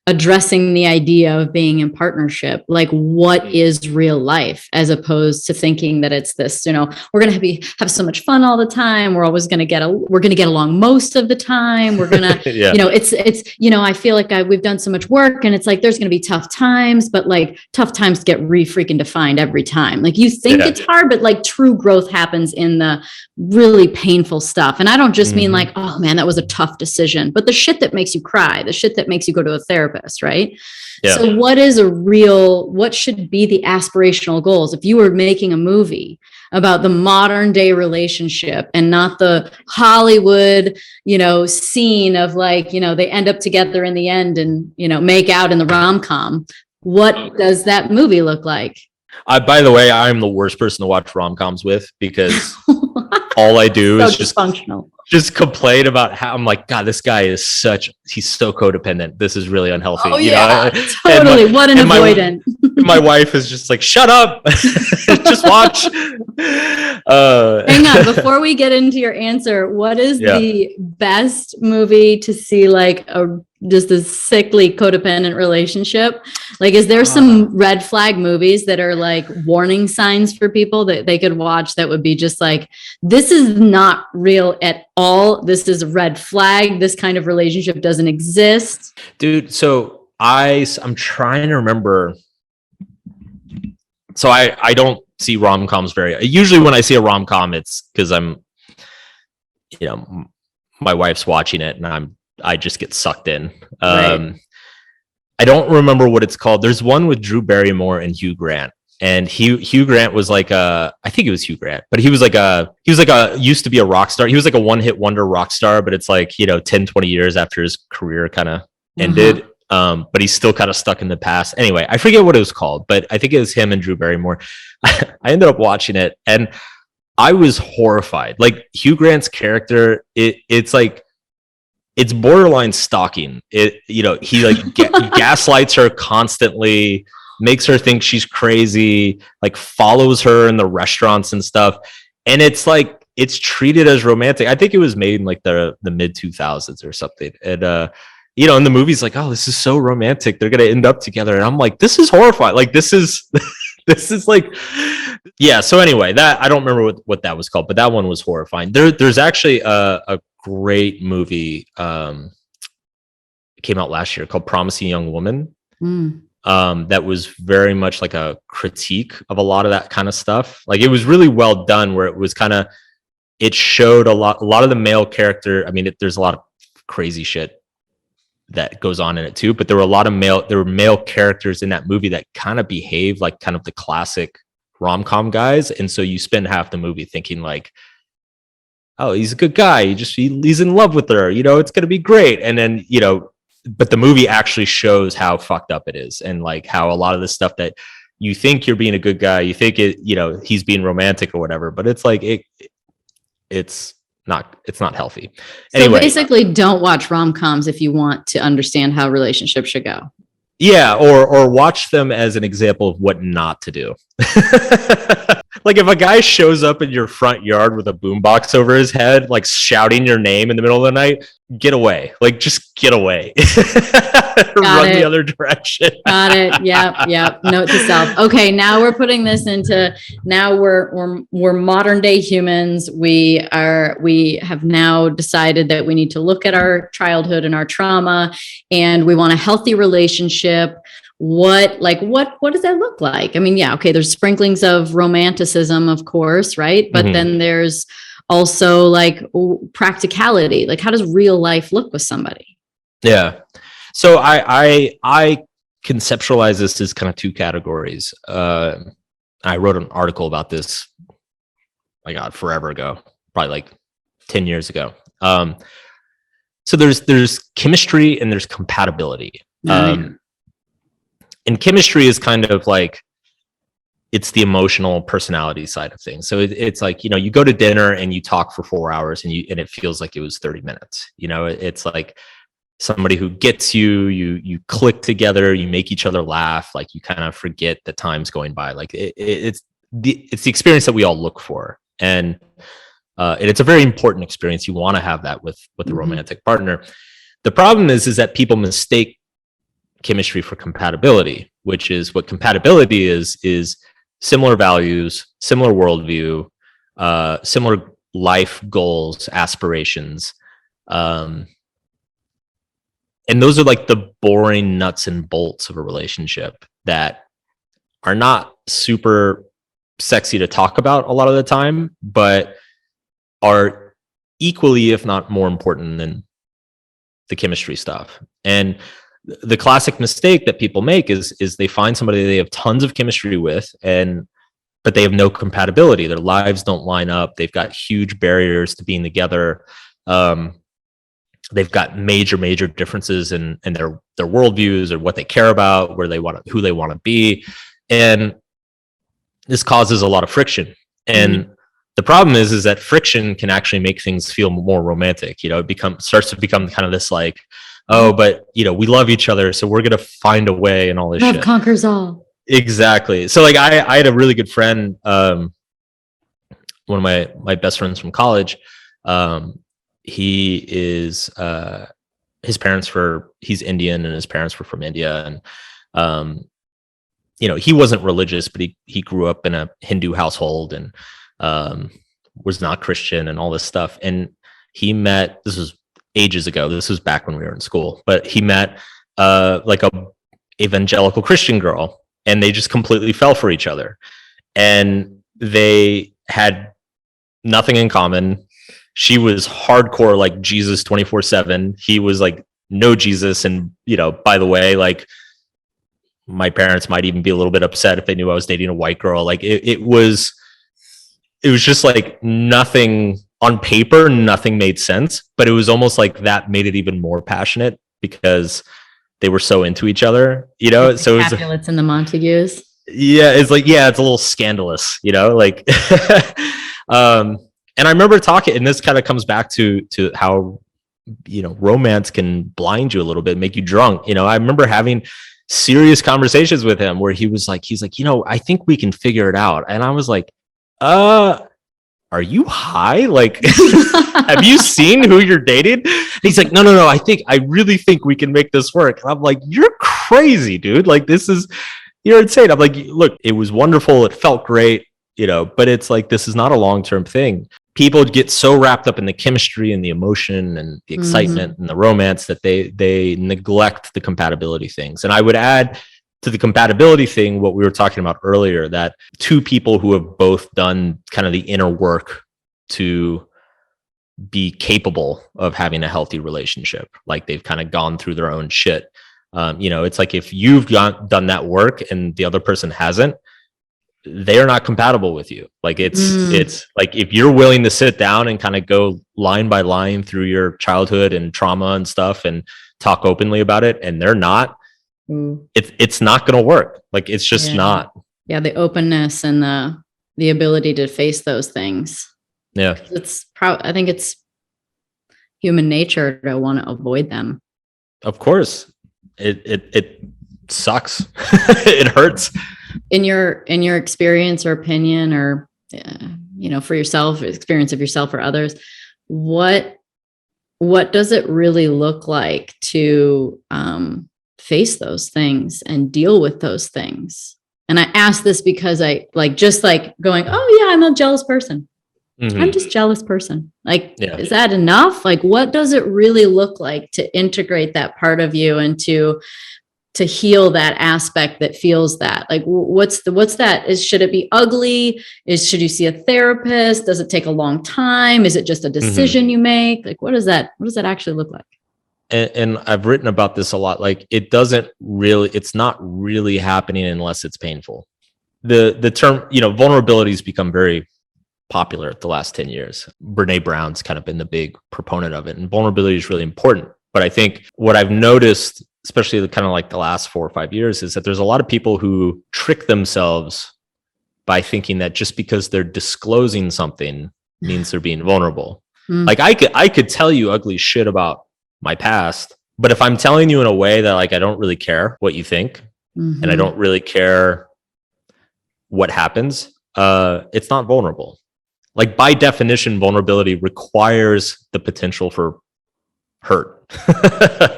addressing the idea of being in partnership, like what is real life, as opposed to thinking that it's this, we're going to have so much fun all the time. We're always going to get along most of the time. We're going to, it's, I feel like we've done so much work and it's like, there's going to be tough times, but like tough times get freaking defined every time. Like you think it's hard, but like true growth happens in the really painful stuff. And I don't just mean like, oh man, that was a tough decision, but the shit that makes you cry, the shit that makes you go to a therapist. Right. Yeah. So what should be the aspirational goals? If you were making a movie about the modern day relationship and not the Hollywood, scene of like, they end up together in the end and, make out in the rom-com, what does that movie look like? By the way, I'm the worst person to watch rom-coms with because all I do is just dysfunctional. just complain about how I'm like, God, this guy is he's so codependent. This is really unhealthy. Oh, you yeah, know? totally. What an avoidant. My wife is just like, shut up, just watch. Hang on, before we get into your answer, what is the best movie to see like just a sickly codependent relationship? Like, is there some red flag movies that are like warning signs for people that they could watch that would be just like, this is not real at all. This is a red flag. This kind of relationship doesn't exist. Dude, so I'm trying to remember. So I don't see rom-coms usually when I see a rom-com, it's because I'm, my wife's watching it and I just get sucked in. Right. I don't remember what it's called. There's one with Drew Barrymore and Hugh Grant. And Hugh Grant was like I think it was Hugh Grant, but he was like used to be a rock star. He was like a one-hit wonder rock star, but it's like, 10, 20 years after his career kind of ended. But he's still kind of stuck in the past. Anyway, I forget what it was called, but I think it was him and Drew Barrymore. I ended up watching it and I was horrified. Like Hugh Grant's character, it's like, it's borderline stalking. He like gaslights her constantly, makes her think she's crazy, like follows her in the restaurants and stuff. And it's like, it's treated as romantic. I think it was made in like the mid 2000s or something. And, in the movie's like, oh, this is so romantic. They're going to end up together. And I'm like, this is horrifying. Like, this is like, yeah. So anyway, that I don't remember what that was called, but that one was horrifying. There's actually a great movie it came out last year called Promising Young Woman. That was very much like a critique of a lot of that kind of stuff. Like, it was really well done where it was it showed a lot of the male character. I mean, there's a lot of crazy shit that goes on in it too, but there were male characters in that movie that kind of behave like kind of the classic rom-com guys. And so you spend half the movie thinking like, oh, he's a good guy. He's in love with her, it's going to be great. And then, but the movie actually shows how fucked up it is. And like how a lot of the stuff that you think you're being a good guy, you think he's being romantic or whatever, but it's like, it's not healthy. So anyway, basically don't watch rom-coms if you want to understand how relationships should go. Yeah. Or watch them as an example of what not to do. Like if a guy shows up in your front yard with a boombox over his head, like shouting your name in the middle of the night, get away. Like just get away. Run the other direction. Got it. Yep. Note to self. Okay, now we're putting this into. Now we're modern day humans. We have now decided that we need to look at our childhood and our trauma, and we want a healthy relationship. What does that look like? I mean, yeah, okay, there's sprinklings of romanticism, of course, right? But then there's also like practicality. Like, how does real life look with somebody? Yeah. So I conceptualize this as kind of two categories. I wrote an article about this, my God, forever ago, probably like 10 years ago. So there's chemistry and there's compatibility. And chemistry is kind of like, it's the emotional personality side of things. So it's like, you go to dinner and you talk for 4 hours and it feels like it was 30 minutes. It's like somebody who gets you click together, you make each other laugh. Like you kind of forget the time's going by. Like it's the experience that we all look for. And it's a very important experience. You want to have that with a romantic partner. The problem is that people mistake chemistry for compatibility, which is what compatibility is similar values, similar worldview, similar life goals, aspirations. And those are like the boring nuts and bolts of a relationship that are not super sexy to talk about a lot of the time, but are equally, if not more important than the chemistry stuff. And the classic mistake that people make is they find somebody they have tons of chemistry with, but they have no compatibility. Their lives don't line up. They've got huge barriers to being together. They've got major differences in their worldviews or what they care about, who they want to be. And this causes a lot of friction. And The problem is that friction can actually make things feel more romantic. It starts to become kind of this like, oh, but we love each other, so we're gonna find a way and all this Love shit. conquers all. Exactly. So like I had a really good friend, one of my best friends from college. He is he's Indian, and his parents were from India, and he wasn't religious, but he grew up in a Hindu household, and was not Christian and all this stuff. And he met, this was ages ago, this was back when we were in school, but he met like a evangelical Christian girl, and they just completely fell for each other, and they had nothing in common. She was hardcore like Jesus 24/7. He was like no Jesus. And by the way, like my parents might even be a little bit upset if they knew I was dating a white girl. Like it was just like nothing on paper, nothing made sense, but it was almost like that made it even more passionate because they were so into each other, Like so the Capulets and the Montagues. Yeah, it's like, yeah, it's a little scandalous, like and I remember talking, and this kind of comes back to how romance can blind you a little bit, make you drunk. I remember having serious conversations with him where he's like, I think we can figure it out. And I was like, are you high? Like, have you seen who you're dating? And he's like, no, I really think we can make this work. And I'm like, you're crazy, dude. Like, you're insane. I'm like, look, it was wonderful. It felt great, but it's like, this is not a long-term thing. People get so wrapped up in the chemistry and the emotion and the excitement and the romance that they neglect the compatibility things. And I would add to the compatibility thing what we were talking about earlier, that two people who have both done kind of the inner work to be capable of having a healthy relationship, like they've kind of gone through their own shit. It's like if you've done that work and the other person hasn't, they are not compatible with you. Like it's like if you're willing to sit down and kind of go line by line through your childhood and trauma and stuff and talk openly about it, and they're not, it's not going to work. Like it's just not. Yeah, the openness and the ability to face those things. Yeah, I think it's human nature to want to avoid them. Of course, it sucks. It hurts. In your experience or opinion, or for yourself, experience of yourself or others, what does it really look like to face those things and deal with those things? And I ask this because I just going, oh yeah, I'm a jealous person. I'm just a jealous person. Like, is that enough? Like, what does it really look like to integrate that part of you and to heal that aspect that feels that? Like, what's that? Should it be ugly? Should you see a therapist? Does it take a long time? Is it just a decision you make? Like, what does that actually look like? And I've written about this a lot. Like, it's not really happening unless it's painful. The term, vulnerability has become very popular the last 10 years. Brene Brown's kind of been the big proponent of it, and vulnerability is really important. But I think what I've noticed, especially kind of like the last 4 or 5 years, is that there's a lot of people who trick themselves by thinking that just because they're disclosing something means they're being vulnerable. Like I could tell you ugly shit about my past, but if I'm telling you in a way that like I don't really care what you think, and I don't really care what happens, it's not vulnerable. Like, by definition, vulnerability requires the potential for hurt.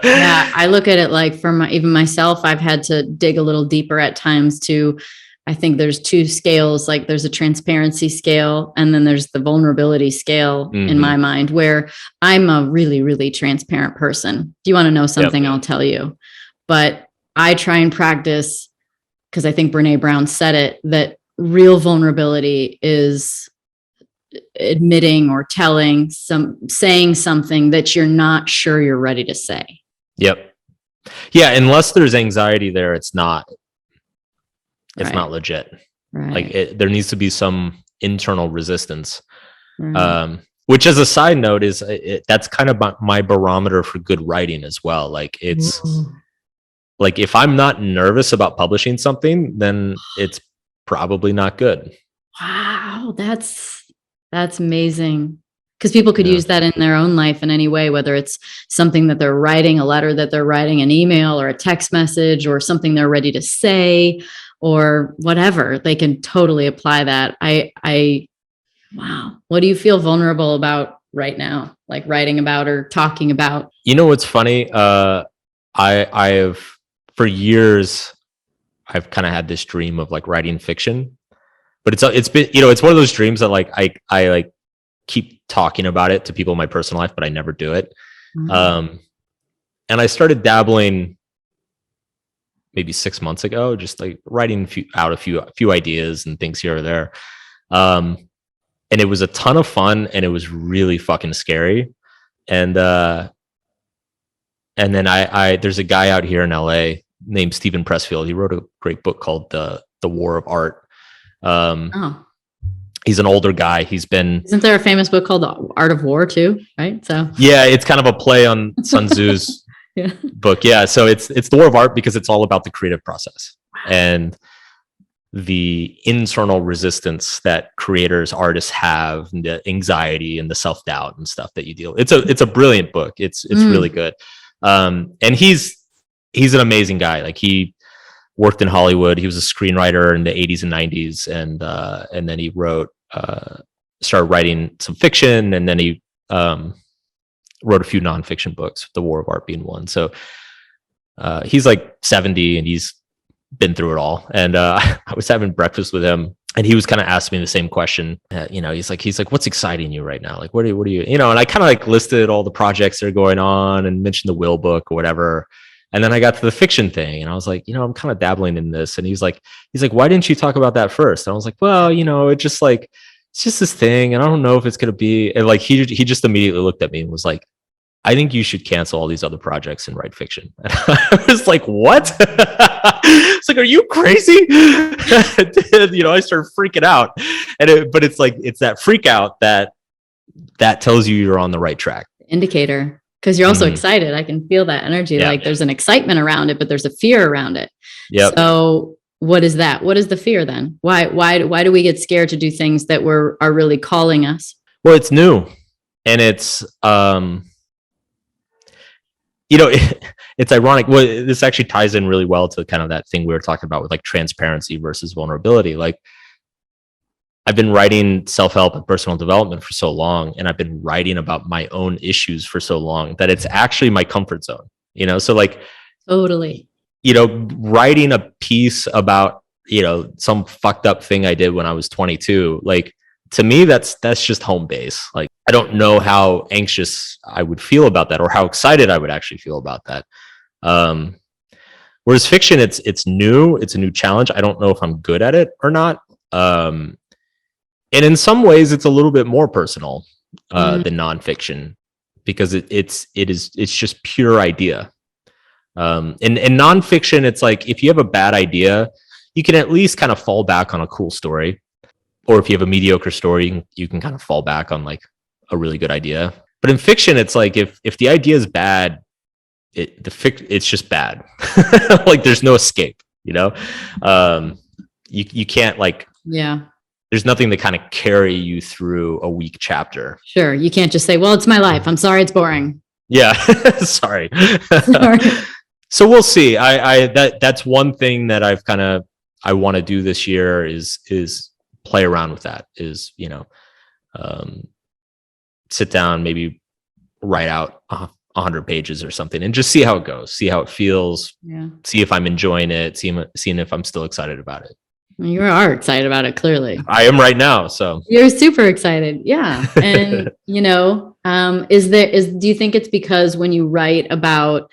Yeah, I look at it like even myself, I've had to dig a little deeper at times I think there's two scales. Like, there's a transparency scale, and then there's the vulnerability scale in my mind, where I'm a really, really transparent person. If you want to know something, I'll tell you. But I try and practice, because I think Brene Brown said it, that real vulnerability is admitting or saying something that you're not sure you're ready to say. Yep. Yeah. Unless there's anxiety there, it's not legit. Right. Like there needs to be some internal resistance. Right. Which, as a side note, is that's kind of my barometer for good writing as well. Like, it's like, if I'm not nervous about publishing something, then it's probably not good. Wow. That's amazing. Because people could use that in their own life in any way, whether it's something that they're writing, a letter that they're writing, an email or a text message, or something they're ready to say, or whatever. They can totally apply that. Wow. What do you feel vulnerable about right now? Like writing about or talking about? You know, what's funny? I have, for years, I've kind of had this dream of like writing fiction, but it's been, you know, it's one of those dreams that like, I like keep talking about it to people in my personal life, but I never do it. And I started dabbling maybe 6 months ago, just like writing a few ideas and things here or there. And it was a ton of fun, and it was really fucking scary. And then there's a guy out here in LA named Stephen Pressfield. He wrote a great book called The War of Art. He's an older guy. Isn't there a famous book called The Art of War too? Right. So yeah, it's kind of a play on Sun Tzu's book. Yeah. So it's The War of Art because it's all about the creative process and the internal resistance that creators, artists have, and the anxiety and the self-doubt and stuff that you deal with. It's a brilliant book. It's really good. And he's an amazing guy. Like, he worked in Hollywood. He was a screenwriter in the 80s and 90s. And then he started writing some fiction, and then he wrote a few nonfiction books, The War of Art being one. So he's like 70 and he's been through it all. And I was having breakfast with him, and he was kind of asking me the same question. You know, he's like, what's exciting you right now? Like, what are you, you know, and I kind of like listed all the projects that are going on and mentioned the will book or whatever. And then I got to the fiction thing, and I was like, you know, I'm kind of dabbling in this. And he's like, why didn't you talk about that first? And I was like, well, you know, it's just this thing, and I don't know if it's going to be, and like, he just immediately looked at me and was like, I think you should cancel all these other projects and write fiction. And I was like, what? It's like, are you crazy? You know, I started freaking out. But it's like, it's that freak out that tells you you're on the right track. Indicator. Because you're also excited. I can feel that energy. Yeah. Like, there's an excitement around it, but there's a fear around it. Yeah. So what is that? What is the fear then? Why do we get scared to do things that are really calling us? Well, it's new, and it's you know, it's ironic. Well, this actually ties in really well to kind of that thing we were talking about with like transparency versus vulnerability. Like, I've been writing self-help and personal development for so long, and I've been writing about my own issues for so long that it's actually my comfort zone, you know? So like, totally, you know, writing a piece about, you know, some fucked up thing I did when I was 22, like, to me, that's just home base. Like, I don't know how anxious I would feel about that, or how excited I would actually feel about that. Whereas fiction, it's new, it's a new challenge. I don't know if I'm good at it or not. And in some ways, it's a little bit more personal than nonfiction, because it's just pure idea. And nonfiction, it's like, if you have a bad idea, you can at least kind of fall back on a cool story. Or if you have a mediocre story, you can kind of fall back on like a really good idea. But in fiction, it's like, if the idea is bad, it's just bad. Like, there's no escape, you know? You can't like, there's nothing to kind of carry you through a weak chapter. Sure. You can't just say, well, it's my life. I'm sorry, it's boring. Yeah. Sorry. So we'll see. That's one thing that I want to do this year is play around with that, is, you know, sit down, maybe write out 100 pages or something, and just see how it goes, see how it feels, see if I'm enjoying it, seeing if I'm still excited about it. You are excited about it, clearly. I am right now. So you're super excited. Yeah. And, you know, do you think it's because when you write about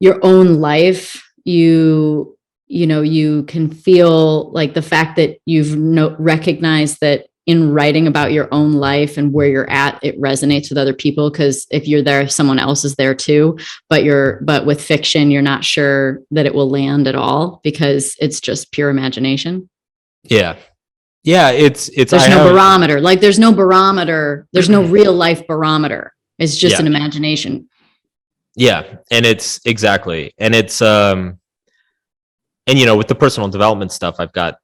your own life, you can feel like the fact that you've recognized that in writing about your own life and where you're at, it resonates with other people? Because if you're there, someone else is there too. But with fiction, you're not sure that it will land at all because it's just pure imagination. Yeah. Yeah. There's no barometer. Like, there's no barometer. There's no real life barometer. It's just an imagination. Yeah. And it's exactly. And it's, and, you know, with the personal development stuff, I've got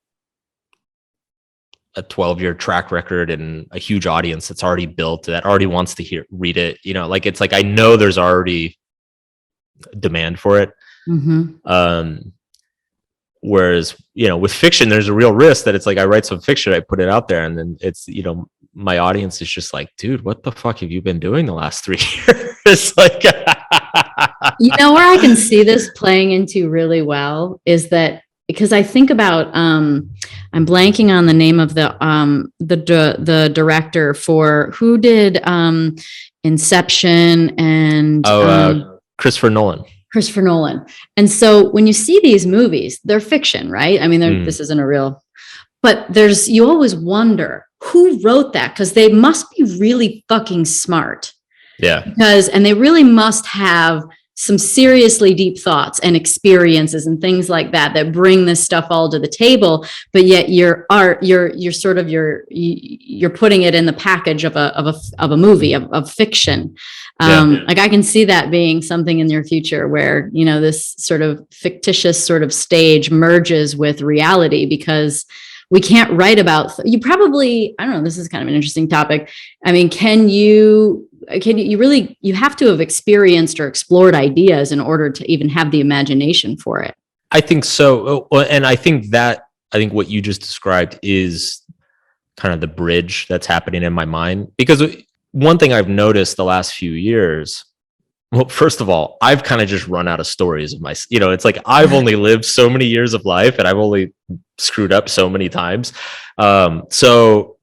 a 12-year track record and a huge audience that's already built, that already wants to read it. Like, it's like, I know there's already demand for it. Whereas, with fiction, there's a real risk that it's like, I write some fiction, I put it out there, and then it's, my audience is just like, dude, what the fuck have you been doing the last 3 years? Like, where I can see this playing into really well is that, because I think about, I'm blanking on the name of the director for who did Inception and Christopher Nolan. And so when you see these movies, they're fiction, right? I mean, this isn't a real, but you always wonder who wrote that, because they must be really fucking smart. Yeah. And they really must have some seriously deep thoughts and experiences and things like that bring this stuff all to the table. But yet you're putting it in the package of a movie of fiction. Like, I can see that being something in your future where, this sort of fictitious sort of stage merges with reality, because we can't write about, I don't know, this is kind of an interesting topic. I mean, you have to have experienced or explored ideas in order to even have the imagination for it. I think so. And I think what you just described is kind of the bridge that's happening in my mind, because one thing I've noticed the last few years, well, first of all, I've kind of just run out of stories of my, it's like, I've only lived so many years of life, and I've only screwed up so many times. So,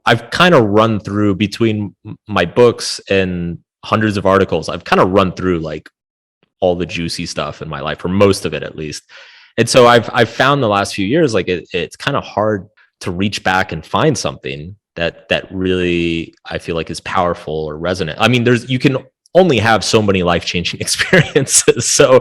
I've kind of run through, between my books and hundreds of articles, I've kind of run through like all the juicy stuff in my life, or most of it at least. And so I've found the last few years, like it's kind of hard to reach back and find something that really, I feel like, is powerful or resonant. I mean, you can only have so many life-changing experiences. So,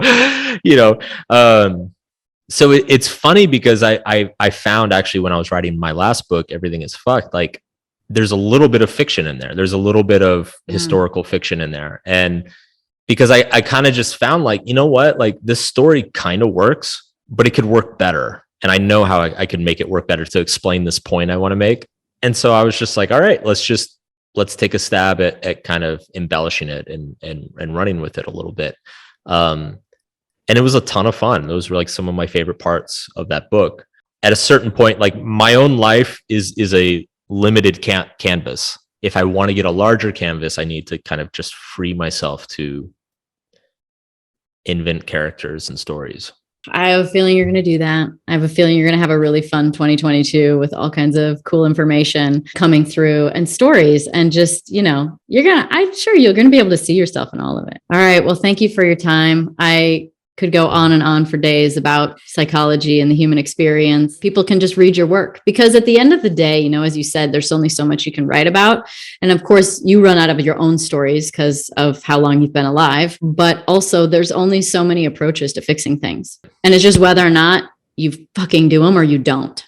so it's funny, because I found, actually, when I was writing my last book, Everything is Fucked, like, there's a little bit of fiction in there. There's a little bit of historical fiction in there. And because I kind of just found, like, you know what, like, this story kind of works, but it could work better. And I know how I could make it work better to explain this point I want to make. And so I was just like, all right, let's take a stab at kind of embellishing it and running with it a little bit. And it was a ton of fun. Those were like some of my favorite parts of that book. At a certain point, like, my own life is a limited canvas. If I want to get a larger canvas, I need to kind of just free myself to invent characters and stories. I have a feeling you're going to do that. I have a feeling you're going to have a really fun 2022 with all kinds of cool information coming through and stories, and just, I'm sure you're going to be able to see yourself in all of it. All right. Well, thank you for your time. I could go on and on for days about psychology and the human experience. People can just read your work, because at the end of the day, as you said, there's only so much you can write about. And of course, you run out of your own stories because of how long you've been alive. But also, there's only so many approaches to fixing things. And it's just whether or not you fucking do them or you don't.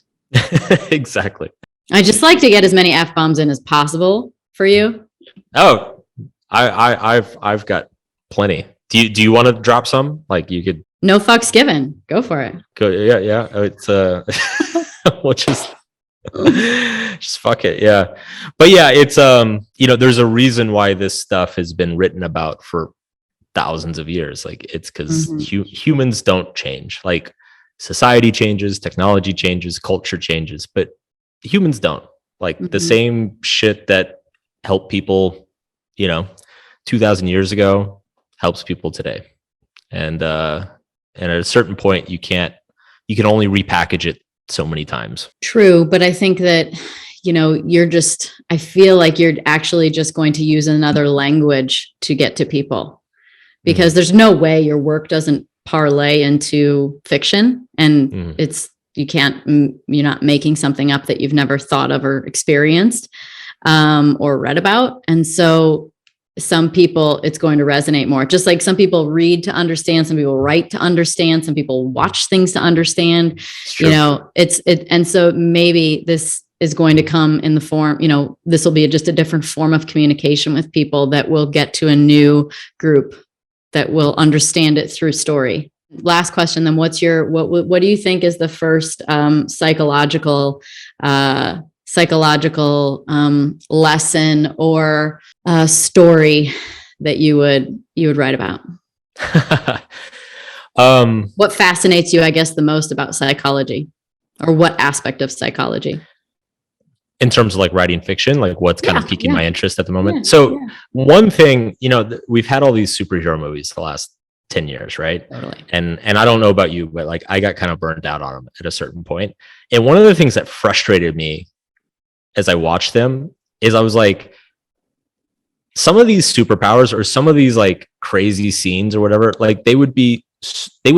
Exactly. I just like to get as many F-bombs in as possible for you. Oh, I've got plenty. Do you want to drop some? Like, you could. No fucks given. Go for it. Go. Yeah. It's we'll just fuck it. Yeah. But yeah, it's there's a reason why this stuff has been written about for thousands of years. Like, it's because humans don't change. Like, society changes, technology changes, culture changes, but humans don't. Like, the same shit that helped people, 2,000 years ago helps people today. And at a certain point, you can only repackage it so many times. True. But I think that, I feel like you're actually just going to use another language to get to people, because there's no way your work doesn't parlay into fiction, and you're not making something up that you've never thought of or experienced or read about. And so some people, it's going to resonate more. Just like some people read to understand, some people write to understand, some people watch things to understand, and so maybe this is going to come in the form, this will be just a different form of communication with people that will get to a new group that will understand it through story. Last question, then, what do you think is the first psychological psychological lesson or story that you would write about? What fascinates you, I guess, the most about psychology, or what aspect of psychology? In terms of like writing fiction, like what's kind of piquing my interest at the moment. One thing, we've had all these superhero movies the last 10 years, right? Totally. And I don't know about you, but like I got kind of burned out on them at a certain point. And one of the things that frustrated me as I watched them is I was like, some of these superpowers or some of these like crazy scenes or whatever, like they would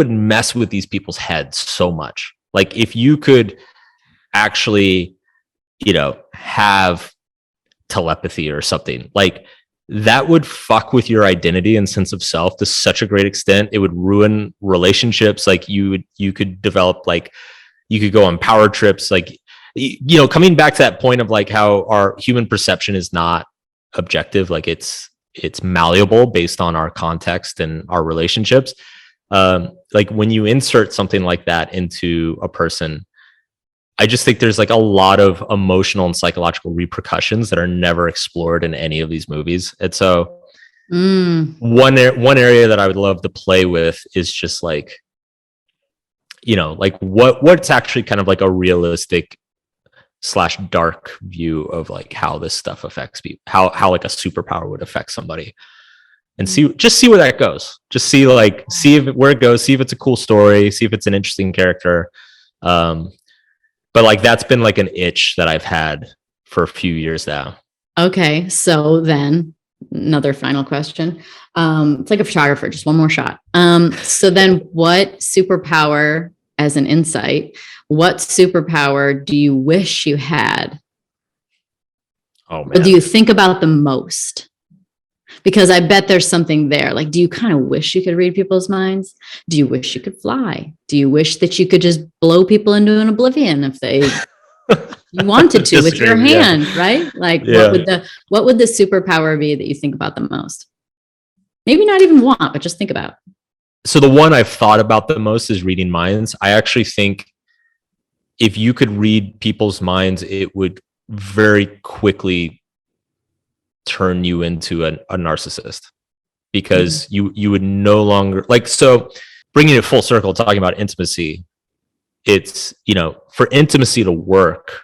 mess with these people's heads so much. Like if you could actually, have telepathy or something, like that would fuck with your identity and sense of self to such a great extent. It would ruin relationships. Like you could develop, like you could go on power trips, like, coming back to that point of like how our human perception is not objective, like it's malleable based on our context and our relationships. Like when you insert something like that into a person, I just think there's like a lot of emotional and psychological repercussions that are never explored in any of these movies. And so one area that I would love to play with is just like, like what's actually kind of like a realistic / dark view of like how this stuff affects people, how like a superpower would affect somebody, and see where that goes. Just see where it goes, see if it's a cool story, see if it's an interesting character. But like that's been like an itch that I've had for a few years now. Okay, so then another final question. It's like a photographer, just one more shot. So then what superpower, as an insight, what superpower do you wish you had? Oh man. What do you think about the most? Because I bet there's something there. Like, do you kind of wish you could read people's minds? Do you wish you could fly? Do you wish that you could just blow people into an oblivion if they you wanted to with your hand, right? Like, what would the superpower be that you think about the most? Maybe not even want, but just think about. So the one I've thought about the most is reading minds. I actually think if you could read people's minds, it would very quickly turn you into a narcissist, because you would no longer like, so bringing it full circle, talking about intimacy, it's, for intimacy to work,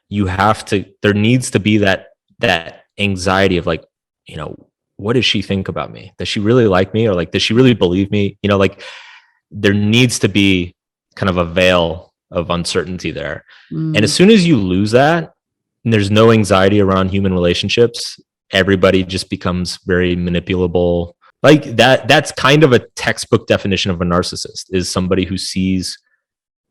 there needs to be that anxiety of like, what does she think about me? Does she really like me? Or like, does she really believe me? Like there needs to be kind of a veil of uncertainty there. And as soon as you lose that, and there's no anxiety around human relationships, everybody just becomes very manipulable. Like that's kind of a textbook definition of a narcissist, is somebody who sees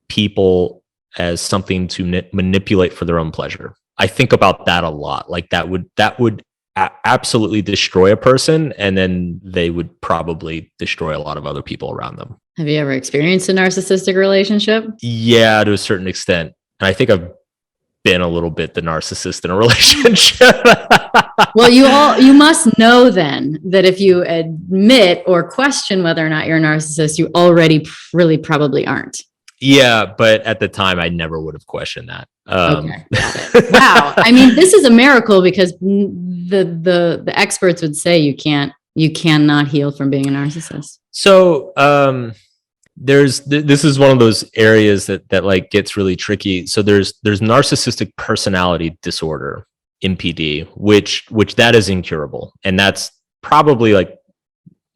people as something to manipulate for their own pleasure. I think about that a lot. Like that would absolutely destroy a person, and then they would probably destroy a lot of other people around them. Have you ever experienced a narcissistic relationship? Yeah, to a certain extent. And I think I've been a little bit the narcissist in a relationship. Well, you must know then that if you admit or question whether or not you're a narcissist, you already really probably aren't. Yeah, but at the time, I never would have questioned that. Okay, got it. Wow. I mean, this is a miracle, because the experts would say you cannot heal from being a narcissist. So this is one of those areas that like gets really tricky. So there's narcissistic personality disorder, NPD, which that is incurable, and that's probably like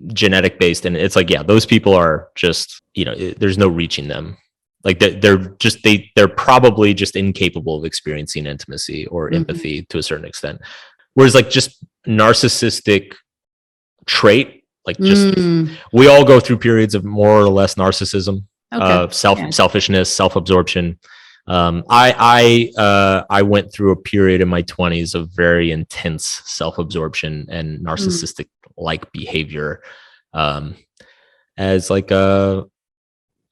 genetic based. And it's like, yeah, those people are just, there's no reaching them. Like they're probably just incapable of experiencing intimacy or empathy to a certain extent. Whereas like just narcissistic trait, like just we all go through periods of more or less narcissism, selfishness, self-absorption. I went through a period in my 20s of very intense self-absorption and narcissistic like behavior, as like a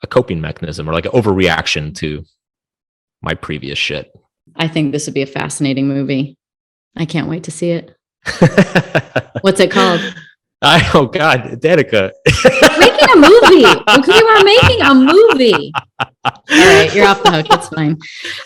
coping mechanism, or like an overreaction to my previous shit. I think this would be a fascinating movie. I can't wait to see it. What's it called? Oh God, Danica. We're making a movie. Okay, we're making a movie. right, you're off the hook. It's fine.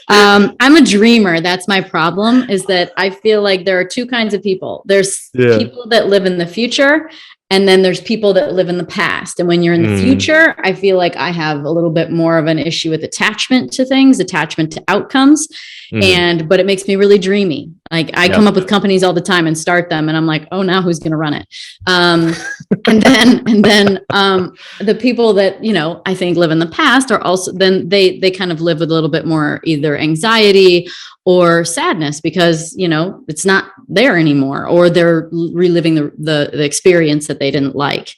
I'm a dreamer. That's my problem, is that I feel like there are two kinds of people. There's people that live in the future, and then there's people that live in the past. And when you're in the future, I feel like I have a little bit more of an issue with attachment to things, attachment to outcomes. But it makes me really dreamy. Like I come up with companies all the time and start them, and I'm like, oh, now who's going to run it? And then the people that, you know, I think live in the past are also, then they kind of live with a little bit more either anxiety or sadness because, you know, it's not there anymore, or they're reliving the experience that they didn't like.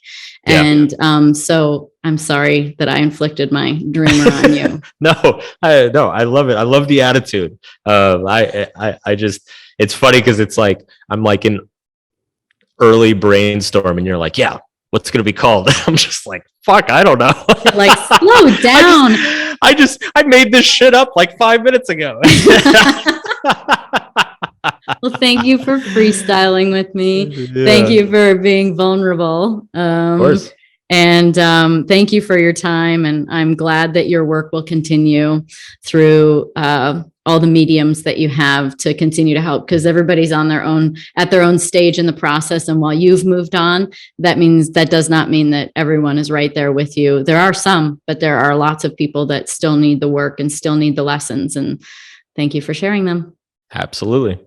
And so I'm sorry that I inflicted my dreamer on you. No, I love it. I love the attitude. I just, it's funny because it's like, I'm like in early brainstorm and you're like, yeah, what's going to be called? I'm just like, fuck, I don't know. Like, slow down. I made this shit up like 5 minutes ago. Well, thank you for freestyling with me. Yeah. Thank you for being vulnerable. Of course. And thank you for your time. And I'm glad that your work will continue through all the mediums that you have to continue to help, because everybody's on their own, at their own stage in the process. And while you've moved on, that does not mean that everyone is right there with you. There are some, but there are lots of people that still need the work and still need the lessons. And thank you for sharing them. Absolutely.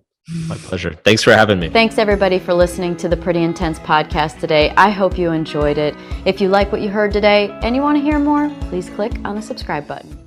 My pleasure. Thanks for having me. Thanks everybody for listening to the Pretty Intense podcast today. I hope you enjoyed it. If you like what you heard today and you want to hear more, please click on the subscribe button.